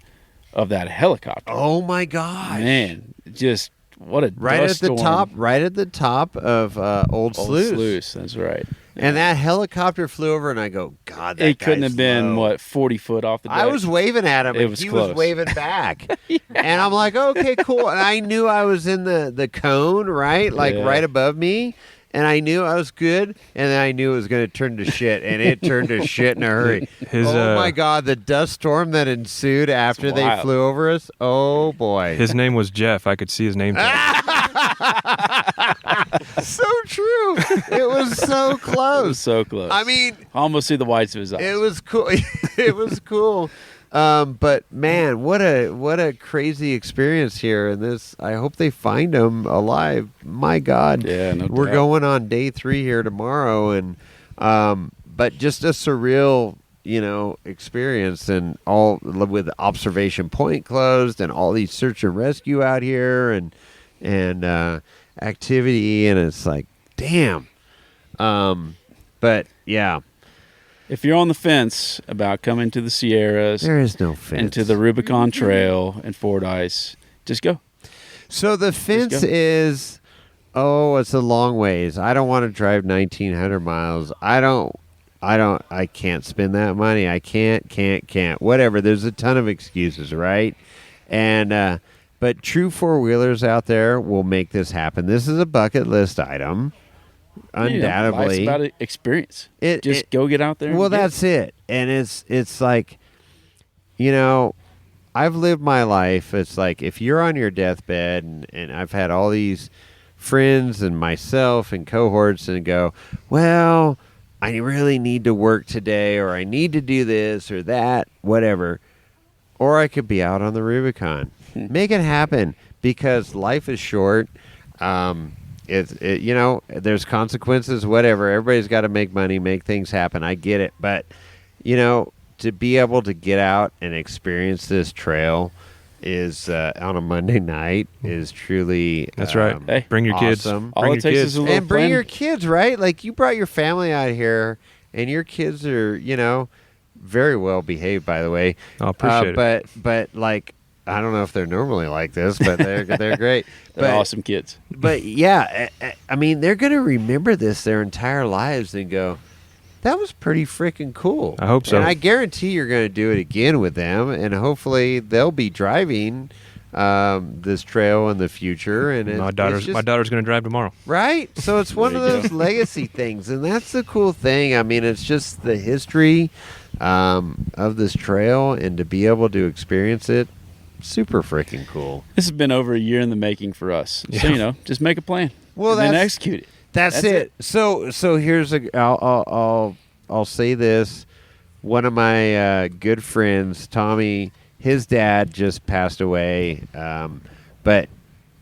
of that helicopter. Oh my gosh. Man, just what a right dust at the storm. top, right at the top of Old Sluice. That's right. And that helicopter flew over, and I go, God, that it couldn't guy's have been low. 40 foot off the deck. I was waving at him, It and was he close. was waving back. And I'm like, okay, cool. And I knew I was in the cone, right? Like right above me. And I knew I was good, and then I knew it was going to turn to shit, and it turned to shit in a hurry. Oh, my God, the dust storm that ensued after they flew over us. Oh, boy. His name was Jeff. I could see his name tag. So true. It was so close. It was so close. I mean, I almost see the whites of his eyes. it was cool. It was cool. But man, what a crazy experience here. And this, I hope they find him alive. My God. Yeah, no We're doubt. going on day 3 here tomorrow, and but just a surreal, experience, and all with the observation point closed, and all these search and rescue out here, and activity, and it's like, damn. But yeah. If you're on the fence about coming to the Sierras There is no fence. and to the Rubicon Trail and Fordyce, just go. So the fence Just go. is, it's a long ways. I don't want to drive 1,900 miles. I can't spend that money. I can't. Whatever. There's a ton of excuses, right? And, but true four-wheelers out there will make this happen. This is a bucket list item. Undoubtedly. It's about experience. Just go get out there. Well, that's it. And it's like, I've lived my life. It's like, if you're on your deathbed, and I've had all these friends and myself and cohorts, and go, well, I really need to work today, or I need to do this or that, whatever. Or I could be out on the Rubicon. Make it happen, because life is short. There's consequences, whatever. Everybody's got to make money, make things happen. I get it. But, to be able to get out and experience this trail is on a Monday night is truly That's right. Hey, bring your kids. awesome. All Bring it your takes kids. is a little And bring plan. your kids, right? Like, you brought your family out here, and your kids are, very well behaved, by the way. I appreciate it. But like, I don't know if they're normally like this, but they're great. They're awesome kids. But yeah, I mean, they're going to remember this their entire lives and go, that was pretty freaking cool. I hope so. And I guarantee you're going to do it again with them, and hopefully they'll be driving this trail in the future. And My daughter's going to drive tomorrow. right. So it's one of There you those legacy things, and that's the cool thing. I mean, it's just the history of this trail, and to be able to experience it. Super freaking cool. This has been over a year in the making for us. So, Yeah. just make a plan. Well, and then that's- execute it. That's it. So here's I'll say this. One of my good friends, Tommy, his dad just passed away, but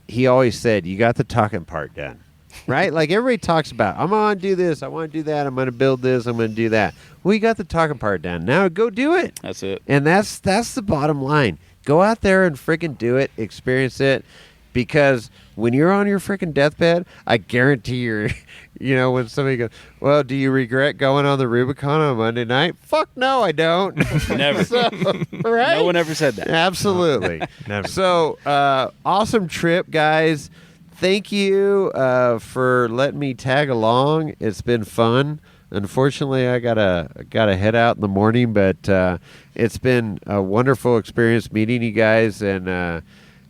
he always said, "You got the talking part done." Right? Like, everybody talks about, I'm going to do this, I want to do that, I'm going to build this, I'm going to do that. Well, you got the talking part done. Now go do it. That's it. And that's the bottom line. Go out there and freaking do it, experience it, because when you're on your freaking deathbed, I guarantee you're, when somebody goes, well, do you regret going on the Rubicon on Monday night? Fuck no, I don't. Never. So, right? No one ever said that. Absolutely. Never. So, awesome trip, guys. thank you for letting me tag along. It's been fun. Unfortunately, I gotta head out in the morning, but it's been a wonderful experience meeting you guys, and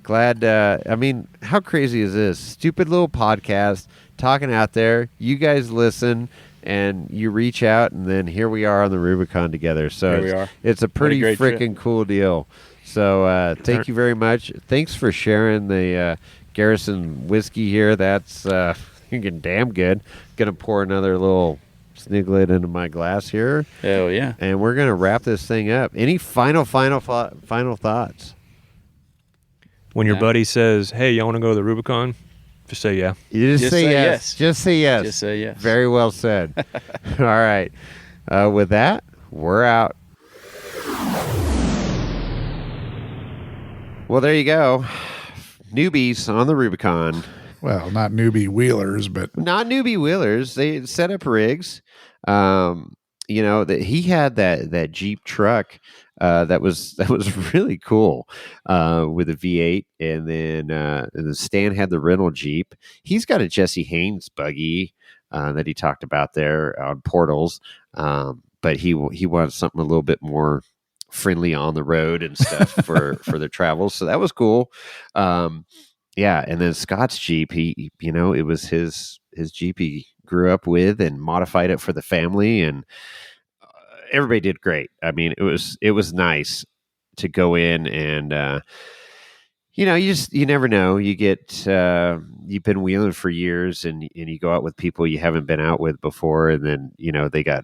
glad. I mean, how crazy is this? Stupid little podcast talking out there. You guys listen, and you reach out, and then here we are on the Rubicon together. So Here we are. it's a pretty What a great freaking cool deal. So thank you very much. Thanks for sharing the Garrison whiskey here. That's thinking damn good. Gonna pour another little sniglet into my glass here. Hell yeah. And we're gonna wrap this thing up. Any final thoughts? When your buddy says, "Hey, you want to go to the Rubicon?" Just say yeah. You just say yes. Just say yes. Just say yes. Very well said. All right. With that, we're out. Well, there you go. Newbies on the Rubicon. Well, not newbie wheelers, but Not newbie wheelers. They set up rigs. You know, that he had that Jeep truck that was really cool with a V8, and then Stan had the rental Jeep. He's got a Jesse Haynes buggy that he talked about there on Portals, but he wants something a little bit more friendly on the road and stuff for their travels. So that was cool. Yeah, and then Scott's Jeep, he it was his Jeep he grew up with and modified it for the family, and everybody did great. I mean, it was nice to go in and you never know. You get you've been wheeling for years, and you go out with people you haven't been out with before, and then they got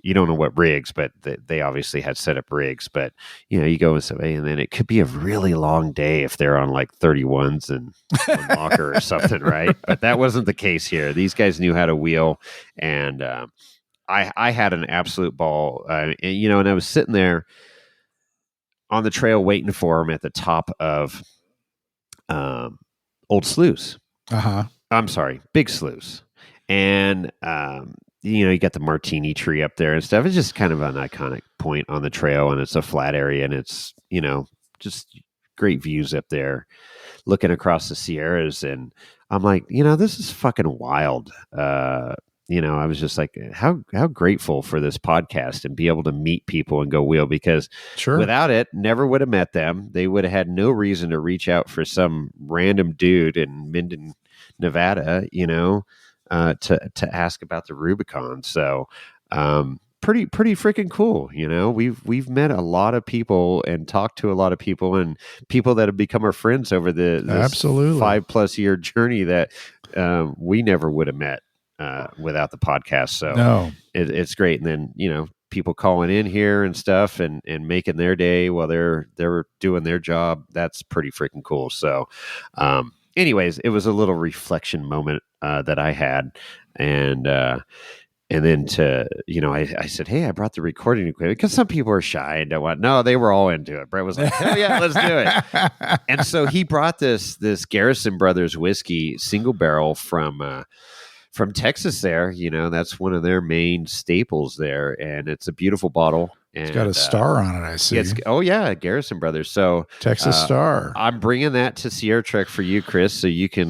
you don't know what rigs, but they obviously had set up rigs. But you go and say, and then it could be a really long day if they're on like 31s and one locker or something, right? But that wasn't the case here. These guys knew how to wheel, and I had an absolute ball. And I was sitting there on the trail waiting for them at the top of Old Sluice. I'm sorry, Big Sluice, and you got the martini tree up there and stuff. It's just kind of an iconic point on the trail, and it's a flat area, and it's, just great views up there looking across the Sierras. And I'm like, this is fucking wild. I was just like, how grateful for this podcast and be able to meet people and go wheel, because without it, never would have met them. They would have had no reason to reach out for some random dude in Minden, Nevada, to ask about the Rubicon. So pretty freaking cool. We've met a lot of people and talked to a lot of people, and people that have become our friends over this absolutely 5+ year journey that we never would have met without the podcast. So no, it's great. And then people calling in here and stuff and making their day while they're doing their job. That's pretty freaking cool. So anyways, it was a little reflection moment that I had, and then I said, hey, I brought the recording equipment, because some people are shy and don't want. No, they were all into it. Brett was like, hell yeah, let's do it. And so he brought this Garrison Brothers whiskey single barrel from Texas. There, that's one of their main staples there, and it's a beautiful bottle. And, it's got a star on it, I see. Garrison Brothers. So Texas Star. I'm bringing that to Sierra Trek for you, Chris, so you can,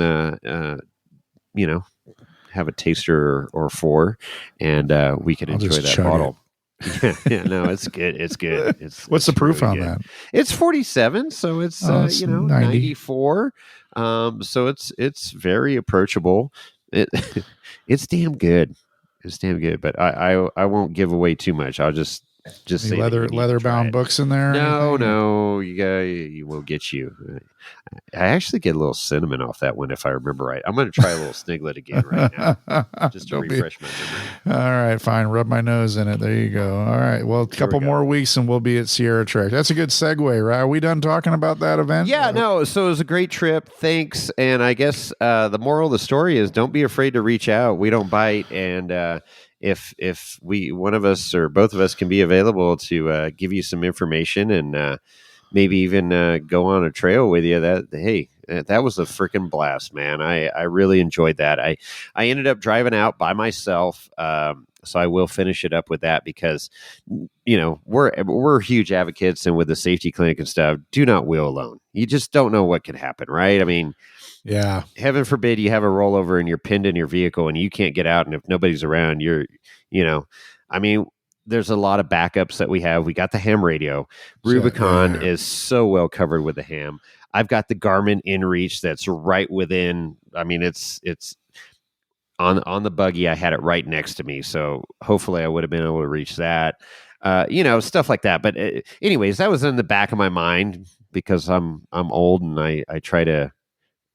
have a taster or four, and we can enjoy that bottle. No, it's good. It's good. What's the proof on that? It's 47, so it's 94. So it's very approachable. It's damn good. It's damn good. But I won't give away too much. I'll just say leather bound books in there. No, you won't get you. I actually get a little cinnamon off that one, if I remember right. I'm going to try a little sniglet again right now, just to refresh my memory. All right, fine. Rub my nose in it. There you go. All right. Well, a couple more weeks and we'll be at Sierra Trek. That's a good segue, right? Are we done talking about that event? Yeah, no. So it was a great trip. Thanks. And I guess the moral of the story is, don't be afraid to reach out. We don't bite. And if one of us or both of us can be available to give you some information and maybe even go on a trail with you, that, hey, That was a freaking blast, man. I really enjoyed that. I ended up driving out by myself. So I will finish it up with that because, we're huge advocates, and with the safety clinic and stuff, do not wheel alone. You just don't know what could happen, right? I mean, yeah, heaven forbid you have a rollover and you're pinned in your vehicle and you can't get out, and if nobody's around, there's a lot of backups that we have. We got the ham radio. Rubicon is so well covered with the ham. I've got the Garmin InReach that's right within. I mean, it's on the buggy. I had it right next to me, so hopefully I would have been able to reach that. Stuff like that. But anyways, that was in the back of my mind because I'm old and I try to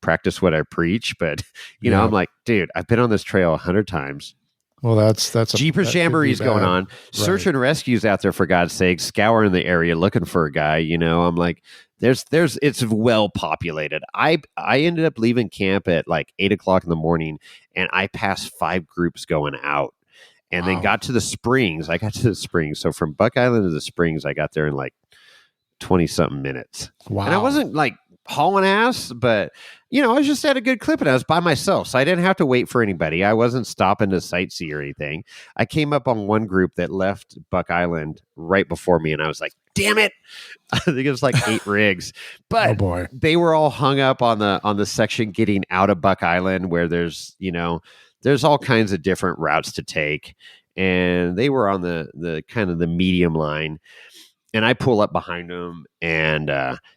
practice what I preach. But I'm like, dude, I've been on this trail 100 times. Well, that's Jeepers Jamboree's going on. Search and rescues out there, for God's sake, scouring the area looking for a guy. I'm like, it's well populated. I ended up leaving camp at like 8:00 in the morning, and I passed 5 groups going out, and then got to the springs. I got to the springs. So from Buck Island to the springs, I got there in like 20 something minutes. Wow. And I wasn't like hauling ass, but I was just at a good clip, and I was by myself, so I didn't have to wait for anybody. I wasn't stopping to sightsee or anything. I came up on one group that left Buck Island right before me, and I was like, damn it. I think it was like 8 rigs, but they were all hung up on the section getting out of Buck Island, where there's all kinds of different routes to take, and they were on the kind of the medium line. And I pull up behind them, and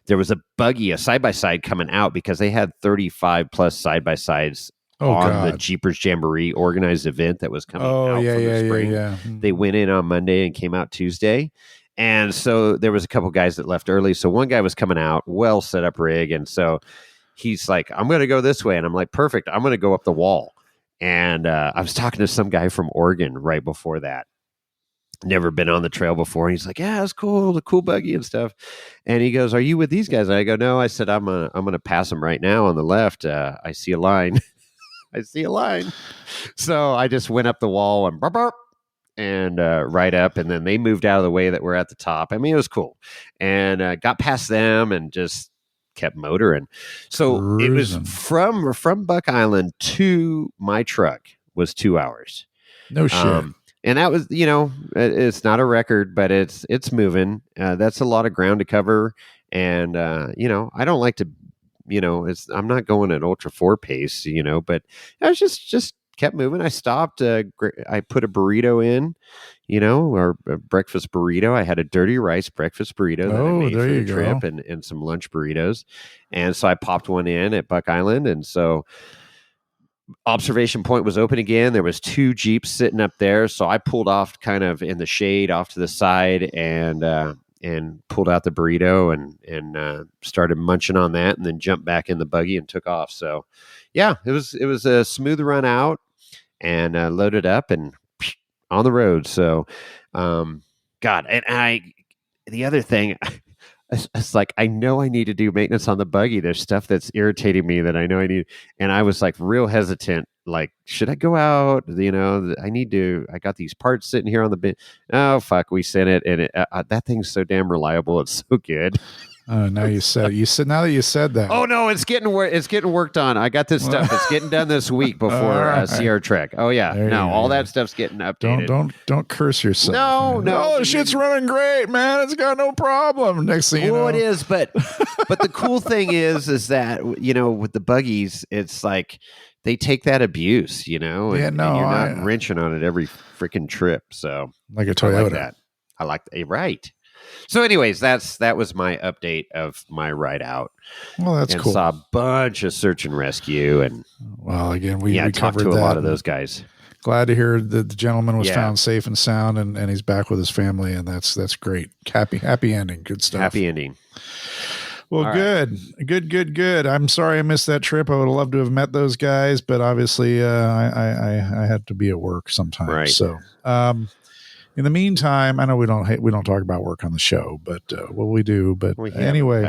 there was a buggy, a side-by-side coming out, because they had 35 plus side-by-sides on the Jeepers Jamboree organized event that was coming out from the spring. Yeah. They went in on Monday and came out Tuesday. And so there was a couple guys that left early. So one guy was coming out, well set up rig. And so he's like, I'm going to go this way. And I'm like, perfect. I'm going to go up the wall. And I was talking to some guy from Oregon right before that. Never been on the trail before. And he's like, yeah, it's cool, the cool buggy and stuff. And he goes, are you with these guys? And I go, no. I said, I'm gonna pass them right now on the left. I see a line. I see a line. So I just went up the wall and burp, burp, and right up. And then they moved out of the way that we're at the top. I mean, it was cool. And got past them and just kept motoring. So It was from Buck Island to my truck was 2 hours. No shit. And that was, it's not a record, but it's moving. That's a lot of ground to cover. And, I don't like to, I'm not going at Ultra 4 pace, but I was just kept moving. I stopped. I put a burrito in, or a breakfast burrito. I had a dirty rice breakfast burrito that I made for the trip and some lunch burritos. And so I popped one in at Buck Island. And so observation point was open again. There was 2 Jeeps sitting up there. So I pulled off kind of in the shade off to the side and pulled out the burrito and started munching on that, and then jumped back in the buggy and took off. So yeah, it was a smooth run out and loaded up and on the road. So, God, and the other thing, it's like, I know I need to do maintenance on the buggy. There's stuff that's irritating me that I know I need. And I was like real hesitant. Like, should I go out? I got these parts sitting here on the bin. Oh, fuck. We sent it. And that thing's so damn reliable. It's so good. Now now that you said that. Oh no, it's getting worked on. I got this stuff. It's getting done this week before Sierra Trek. Oh yeah. No, all that stuff's getting updated. Don't curse yourself. No. Shit's running great, man. It's got no problem. Next thing you know. It is, but the cool thing is that, with the buggies, it's like they take that abuse, and you're not wrenching on it every freaking trip. So like a Toyota. I like that. Right. So anyways, that was my update of my ride out. Well, that's cool. Saw a bunch of search and rescue, and again, we talked to a lot of those guys. Glad to hear that the gentleman was found safe and sound, and he's back with his family, and that's great. Happy ending. Good stuff. Happy ending. Well, good. I'm sorry I missed that trip. I would have loved to have met those guys, but obviously I had to be at work sometimes. Right. So, in the meantime, I know we don't talk about work on the show, but we do. But anyway, we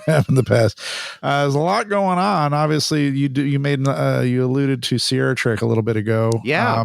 have in the past. There's a lot going on. Obviously, you alluded to Sierra Trek a little bit ago. Yeah,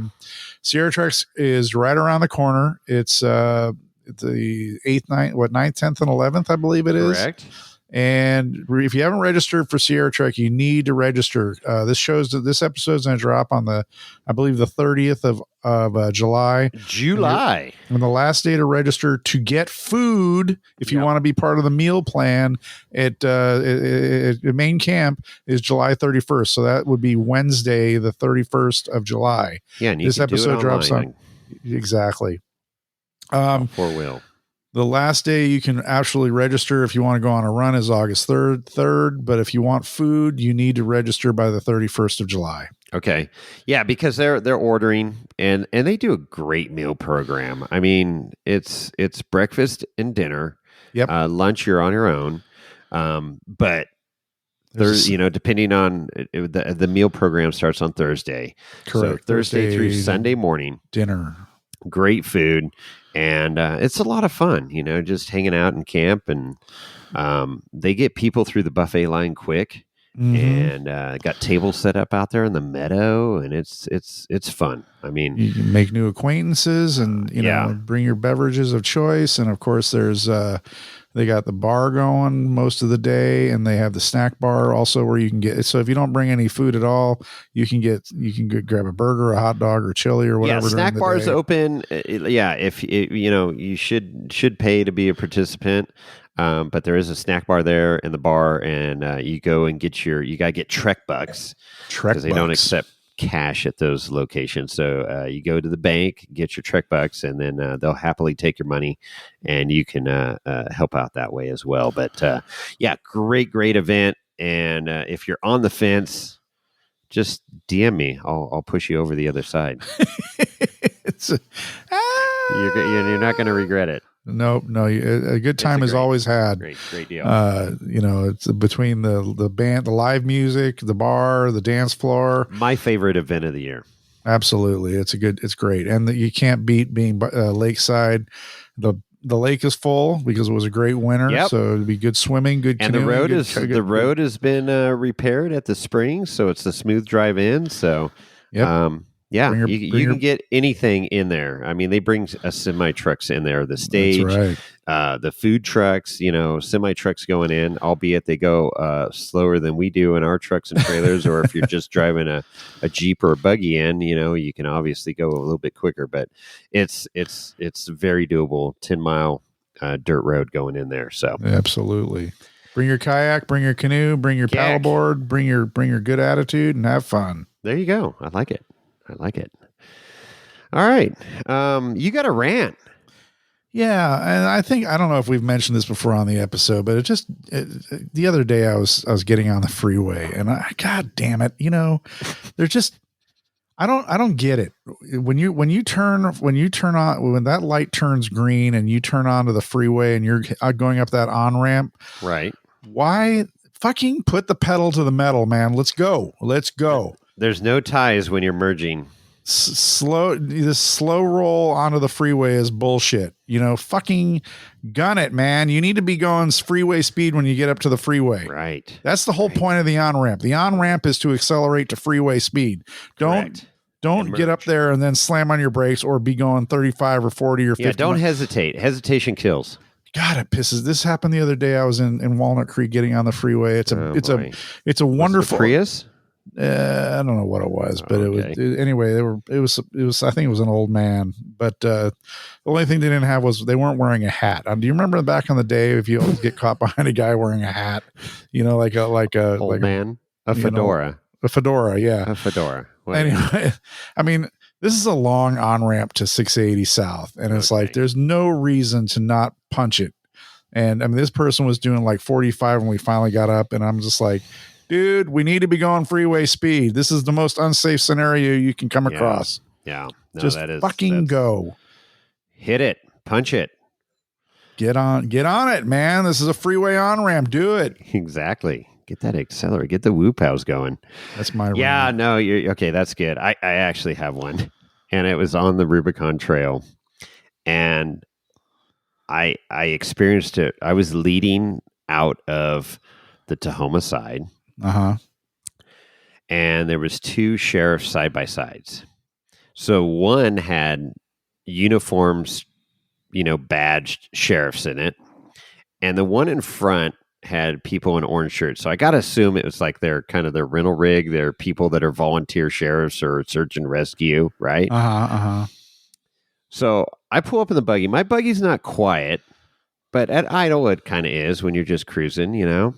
Sierra Trek is right around the corner. It's the 8th, 9th, 10th, and 11th, I believe it is. Correct. And if you haven't registered for Sierra Trek, you need to register. This episode is going to drop on I believe the 30th of July. July. And the last day to register to get food, if you want to be part of the meal plan at main camp, is July 31st. So that would be Wednesday, the 31st of July. Yeah, and this episode drops on. Exactly. 4-wheel. The last day you can actually register if you want to go on a run is August 3rd. But if you want food, you need to register by the 31st of July. Okay. Yeah, because they're ordering and they do a great meal program. I mean, it's breakfast and dinner. Yep. Lunch you're on your own. But there's depending on the meal program starts on Thursday. Correct. So Thursday through Sunday morning. Dinner. Great food. And it's a lot of fun, just hanging out in camp, and they get people through the buffet line quick, and got tables set up out there in the meadow, and it's fun. I mean, you can make new acquaintances, and bring your beverages of choice, and of course, there's they got the bar going most of the day, and they have the snack bar also where you can get. So if you don't bring any food at all, you can grab a burger, a hot dog, or chili or whatever. Yeah, snack bar is open. If you should pay to be a participant, but there is a snack bar there in the bar, and you go and you gotta get Trek bucks because they don't accept cash at those locations. So you go to the bank, get your Trek bucks, and then they'll happily take your money, and you can help out that way as well. But great event. And if you're on the fence, just DM me. I'll push you over the other side. You're not going to regret it. No, a good time is always had. Great deal. It's between the band, the live music, the bar, the dance floor. My favorite event of the year. Absolutely, it's great, and you can't beat being lakeside. The lake is full because it was a great winter, so it'd be good swimming, good canoeing. And the road has been repaired at the springs, so it's the smooth drive in. So, you can get anything in there. I mean, they bring semi trucks in there, the stage, the food trucks, semi trucks going in, albeit they go slower than we do in our trucks and trailers. Or if you're just driving a Jeep or a buggy in, you can obviously go a little bit quicker, but it's very doable. 10-mile dirt road going in there. So absolutely. Bring your kayak, bring your canoe, bring your paddleboard, bring your good attitude, and have fun. There you go. I like it. All right. You got a rant. Yeah. And I don't know if we've mentioned this before on the episode, but the other day I was getting on the freeway, and God damn it. They're just, I don't get it. When that light turns green and you turn onto the freeway and you're going up that on-ramp. Right. Why fucking put the pedal to the metal, man? Let's go. There's no ties when you're merging. This slow roll onto the freeway is bullshit. Fucking gun it, man. You need to be going freeway speed when you get up to the freeway. Right. That's the whole point of the on-ramp. The on-ramp is to accelerate to freeway speed. Don't get up there and then slam on your brakes or be going 35 or 40 or 50. Yeah, don't hesitate. Hesitation kills. God, it pisses. This happened the other day. I was in Walnut Creek getting on the freeway. It's a wonderful Prius. I don't know what it was, but anyway, it was, I think it was an old man, but, the only thing they didn't have was they weren't wearing a hat. Do you remember back in the day, if you always get caught behind a guy wearing a hat, like a old man, a fedora, a fedora. Yeah. A fedora. Anyway, I mean, this is a long on-ramp to 680 South, and it's like, there's no reason to not punch it. And I mean, this person was doing like 45 when we finally got up, and I'm just like, dude, we need to be going freeway speed. This is the most unsafe scenario you can come across. Yeah. No, just go. Hit it. Punch it. Get on it, man. This is a freeway on-ramp. Do it. Exactly. Get that accelerate. Get the whoop-hows going. That's my rant. No, you're okay. That's good. I actually have one, and it was on the Rubicon Trail, and I experienced it. I was leading out of the Tahoe side. And there was two sheriffs side by sides. So one had uniforms, badged sheriffs in it, and the one in front had people in orange shirts. So I got to assume it was like their kind of their rental rig. They're people that are volunteer sheriffs or search and rescue, right? So I pull up in the buggy. My buggy's not quiet, but at idle it kind of is when you're just cruising, you know.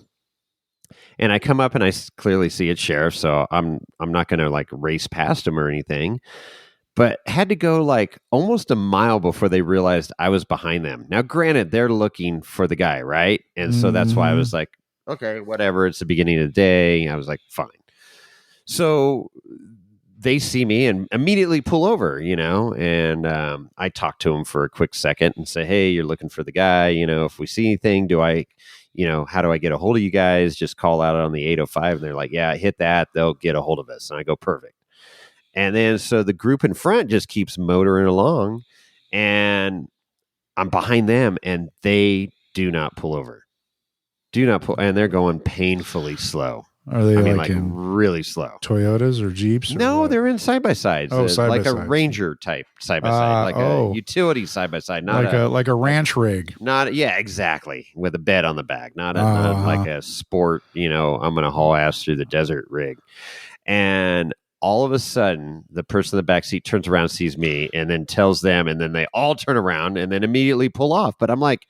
And I come up and I clearly see it's sheriff, so I'm not going to like race past him or anything. But had to go like almost a mile before they realized I was behind them. Now, granted, they're looking for the guy, right? And so that's why I was like, okay, whatever. It's the beginning of the day. I was like, fine. So they see me and immediately pull over, you know, and I talk to them for a quick second and say, hey, you're looking for the guy. You know, if we see anything, how do I get a hold of you guys? Just call out on the 805. And they're like, yeah, hit that. They'll get a hold of us. And I go, perfect. And then so the group in front just keeps motoring along and I'm behind them and they do not pull over. And they're going painfully slow. Are they like in really slow? Toyotas or Jeeps? No, they're in side-by-sides. Oh, like side-by-sides. a Ranger type side-by-side, a utility side-by-side. Not like a ranch rig. Yeah, exactly. With a bed on the back. Not like a sport, you know, I'm going to haul ass through the desert rig. And all of a sudden, the person in the back seat turns around, sees me, and then tells them, and then they all turn around and then immediately pull off. But I'm like,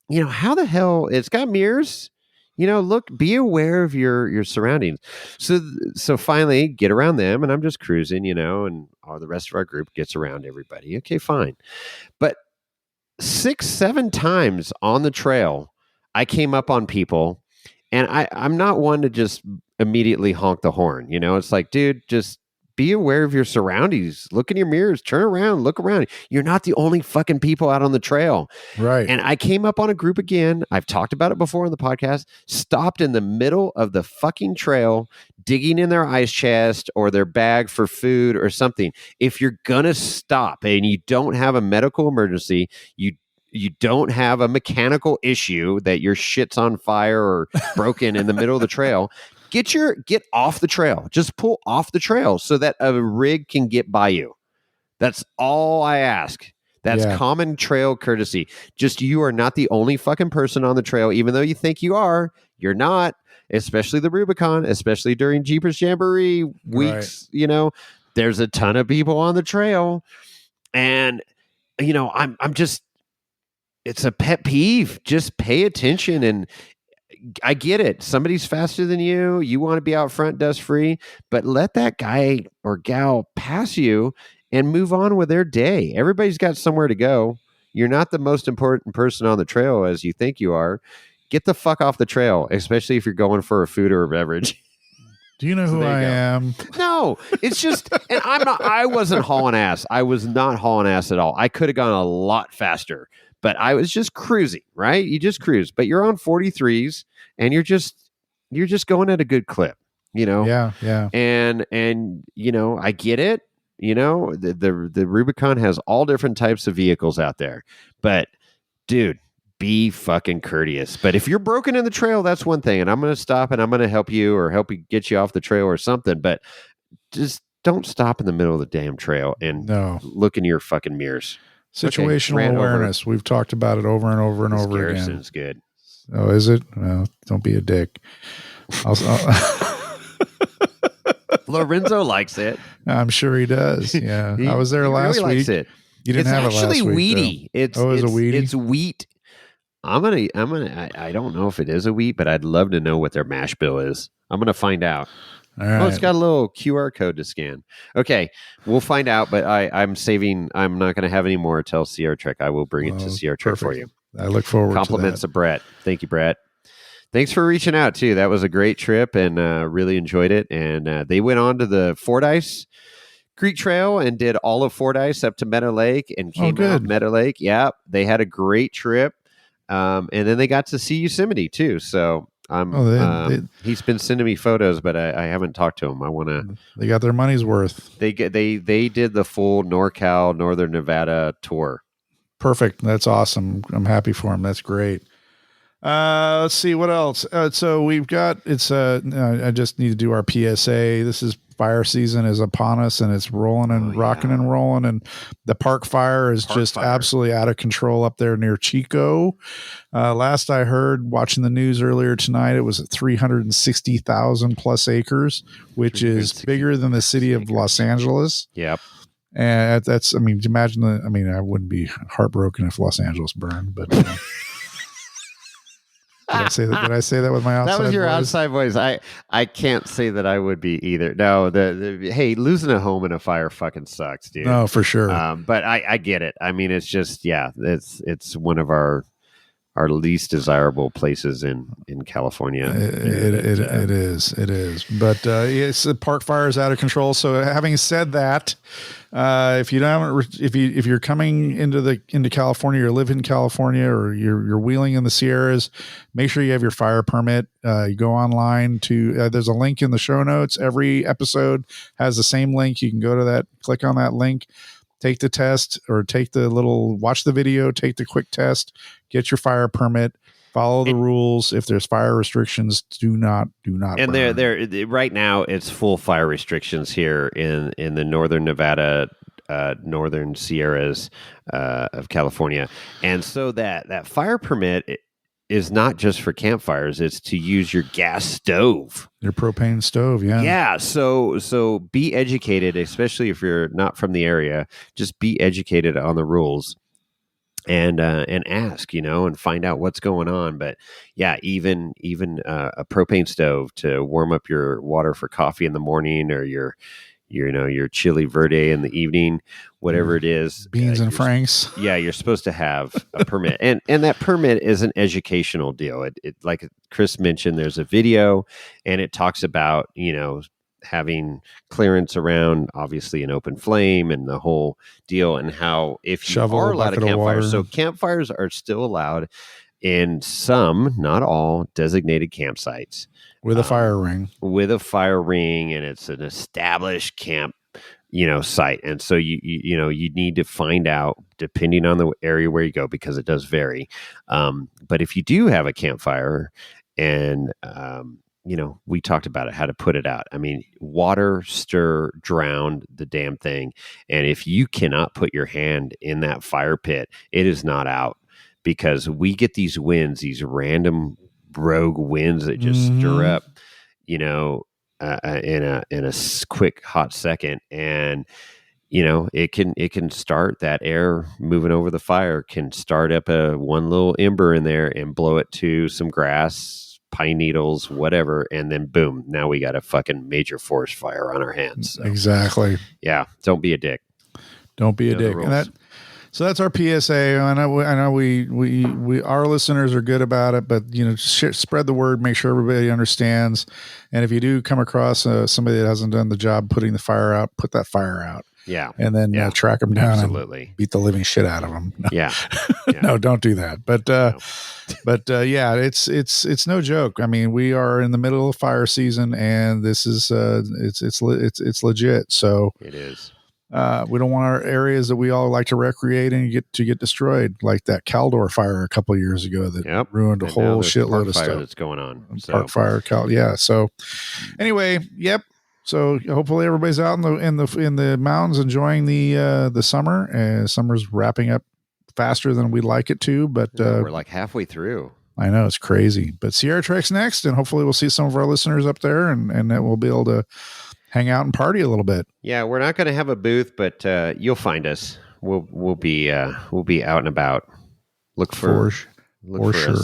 you know, how the hell? It's got mirrors. You know, look, be aware of your surroundings. So finally, get around them, and I'm just cruising, you know, and all the rest of our group gets around everybody. Okay, fine. But 6-7 times on the trail, I came up on people, and I'm not one to just immediately honk the horn. You know, it's like, dude, just be aware of your surroundings. Look in your mirrors, turn around, look around. You're not the only fucking people out on the trail. Right. And I came up on a group again. I've talked about it before on the podcast, stopped in the middle of the fucking trail, digging in their ice chest or their bag for food or something. If you're going to stop and you don't have a medical emergency, you don't have a mechanical issue that your shit's on fire or broken in the middle of the trail, get off the trail. Just pull off the trail so that a rig can get by you. That's all I ask. That's common trail courtesy. Just you are not the only fucking person on the trail, even though you think you are. You're not, especially the Rubicon, especially during Jeepers Jamboree weeks. Right. You know, there's a ton of people on the trail. And, you know, I'm just, it's a pet peeve. Just pay attention. And I get it. Somebody's faster than you. You want to be out front dust free, but let that guy or gal pass you and move on with their day. Everybody's got somewhere to go. You're not the most important person on the trail as you think you are. Get the fuck off the trail, especially if you're going for a food or a beverage. Do you know who I am? No, it's just, and I wasn't hauling ass. I was not hauling ass at all. I could have gone a lot faster. But I was just cruising, right? You just cruise, but you're on 43s and you're just going at a good clip, you know? Yeah. And you know, I get it. You know, the Rubicon has all different types of vehicles out there, but dude, be fucking courteous. But if you're broken in the trail, that's one thing. And I'm going to stop and I'm going to help you or help you get you off the trail or something. But just don't stop in the middle of the damn trail and look in your fucking mirrors. Situational awareness. We've talked about it over and over and over again. Garrison's good. Oh, is it? Well, don't be a dick. Lorenzo likes it. I'm sure he does. Yeah, I was there last really week. Likes it. You didn't have it last week. It's actually weedy. It's a wheatie. It's wheat. I don't know if it is a wheat, but I'd love to know what their mash bill is. I'm gonna find out. All right. Oh, it's got a little QR code to scan. Okay, we'll find out, but I'm saving. I'm not going to have any more until CR Trek. I will bring it to CR Trek for you. I look forward to that. Compliments of Brett. Thank you, Brett. Thanks for reaching out, too. That was a great trip and really enjoyed it. And they went on to the Fordyce Creek Trail and did all of Fordyce up to Meadow Lake and came out Meadow Lake. Yeah, they had a great trip. And then they got to see Yosemite, too. So he's been sending me photos, but I haven't talked to him. I want to. They got their money's worth. They did the full NorCal, Northern Nevada tour. Perfect. That's awesome. I'm happy for him. That's great. Let's see what else. So we've got I just need to do our PSA. This is Fire season is upon us, and it's rolling and rocking and rolling. And the park fire is absolutely out of control up there near Chico. Last I heard, watching the news earlier tonight, it was at 360,000 plus acres, which is bigger than the city of Los Angeles. Yep. And that's, I mean, imagine I wouldn't be heartbroken if Los Angeles burned, but did I say that with my outside voice? That was your outside voice. I can't say that I would be either. No, hey, losing a home in a fire fucking sucks, dude. No, for sure. But I get it. I mean, it's just, it's one of our least desirable places in California. It is. But it's the park fire is out of control. So having said that, if you're coming into California, or live in California, or you're wheeling in the Sierras, make sure you have your fire permit. You go online to there's a link in the show notes. Every episode has the same link. You can go to that, click on that link, take the test, or watch the video, take the quick test, get your fire permit, follow the rules. If there's fire restrictions, do not. And they're right now it's full fire restrictions here in the northern Nevada, northern Sierras of California. And so that fire permit is not just for campfires, it's to use your gas stove. Your propane stove, yeah. Yeah, so be educated, especially if you're not from the area. Just be educated on the rules and ask, and find out what's going on. But yeah, even a propane stove to warm up your water for coffee in the morning, or your chili verde in the evening, whatever it is, beans and franks. Yeah, you're supposed to have a permit, and that permit is an educational deal. It like Chris mentioned, there's a video, and it talks about having clearance around obviously an open flame and the whole deal, and how if you are allowed a campfire, so campfires are still allowed in some, not all, designated campsites. With a fire ring. And it's an established camp, site. And so you need to find out, depending on the area where you go, because it does vary. But if you do have a campfire, and we talked about it, how to put it out. I mean, water, stir, drown the damn thing. And if you cannot put your hand in that fire pit, it is not out, because we get these winds, these random rogue winds that just stir up, in a quick hot second, and it can start, that air moving over the fire can start up one little ember in there and blow it to some grass, pine needles, whatever, and then boom, now we got a fucking major forest fire on our hands. So, exactly. Yeah, don't be a dick. Don't be a dick. And so that's our PSA. I know we our listeners are good about it, but spread the word, make sure everybody understands. And if you do come across somebody that hasn't done the job putting the fire out, put that fire out. Yeah. And then track them down. Absolutely. And beat the living shit out of them. No. Yeah. No, don't do that. But yeah, it's no joke. I mean, we are in the middle of fire season, and this is it's legit. So it is. We don't want our areas that we all like to recreate and get destroyed, like that Caldor fire a couple of years ago that ruined a whole shitload of stuff that's going on. Park fire, yeah. So anyway, yep. So hopefully everybody's out in the mountains enjoying the summer. And summer's wrapping up faster than we'd like it to, but we're like halfway through. I know, it's crazy. But Sierra Trek's next, and hopefully we'll see some of our listeners up there, and then we'll be able to hang out and party a little bit. Yeah, we're not going to have a booth, but you'll find us. We'll be out and about. Look for us.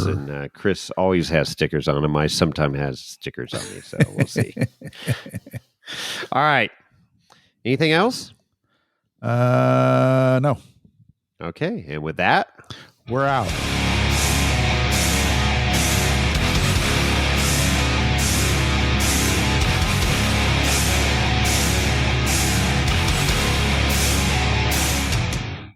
And Chris always has stickers on him. I sometimes has stickers on me, so we'll see. All right. Anything else? No. Okay, and with that, we're out.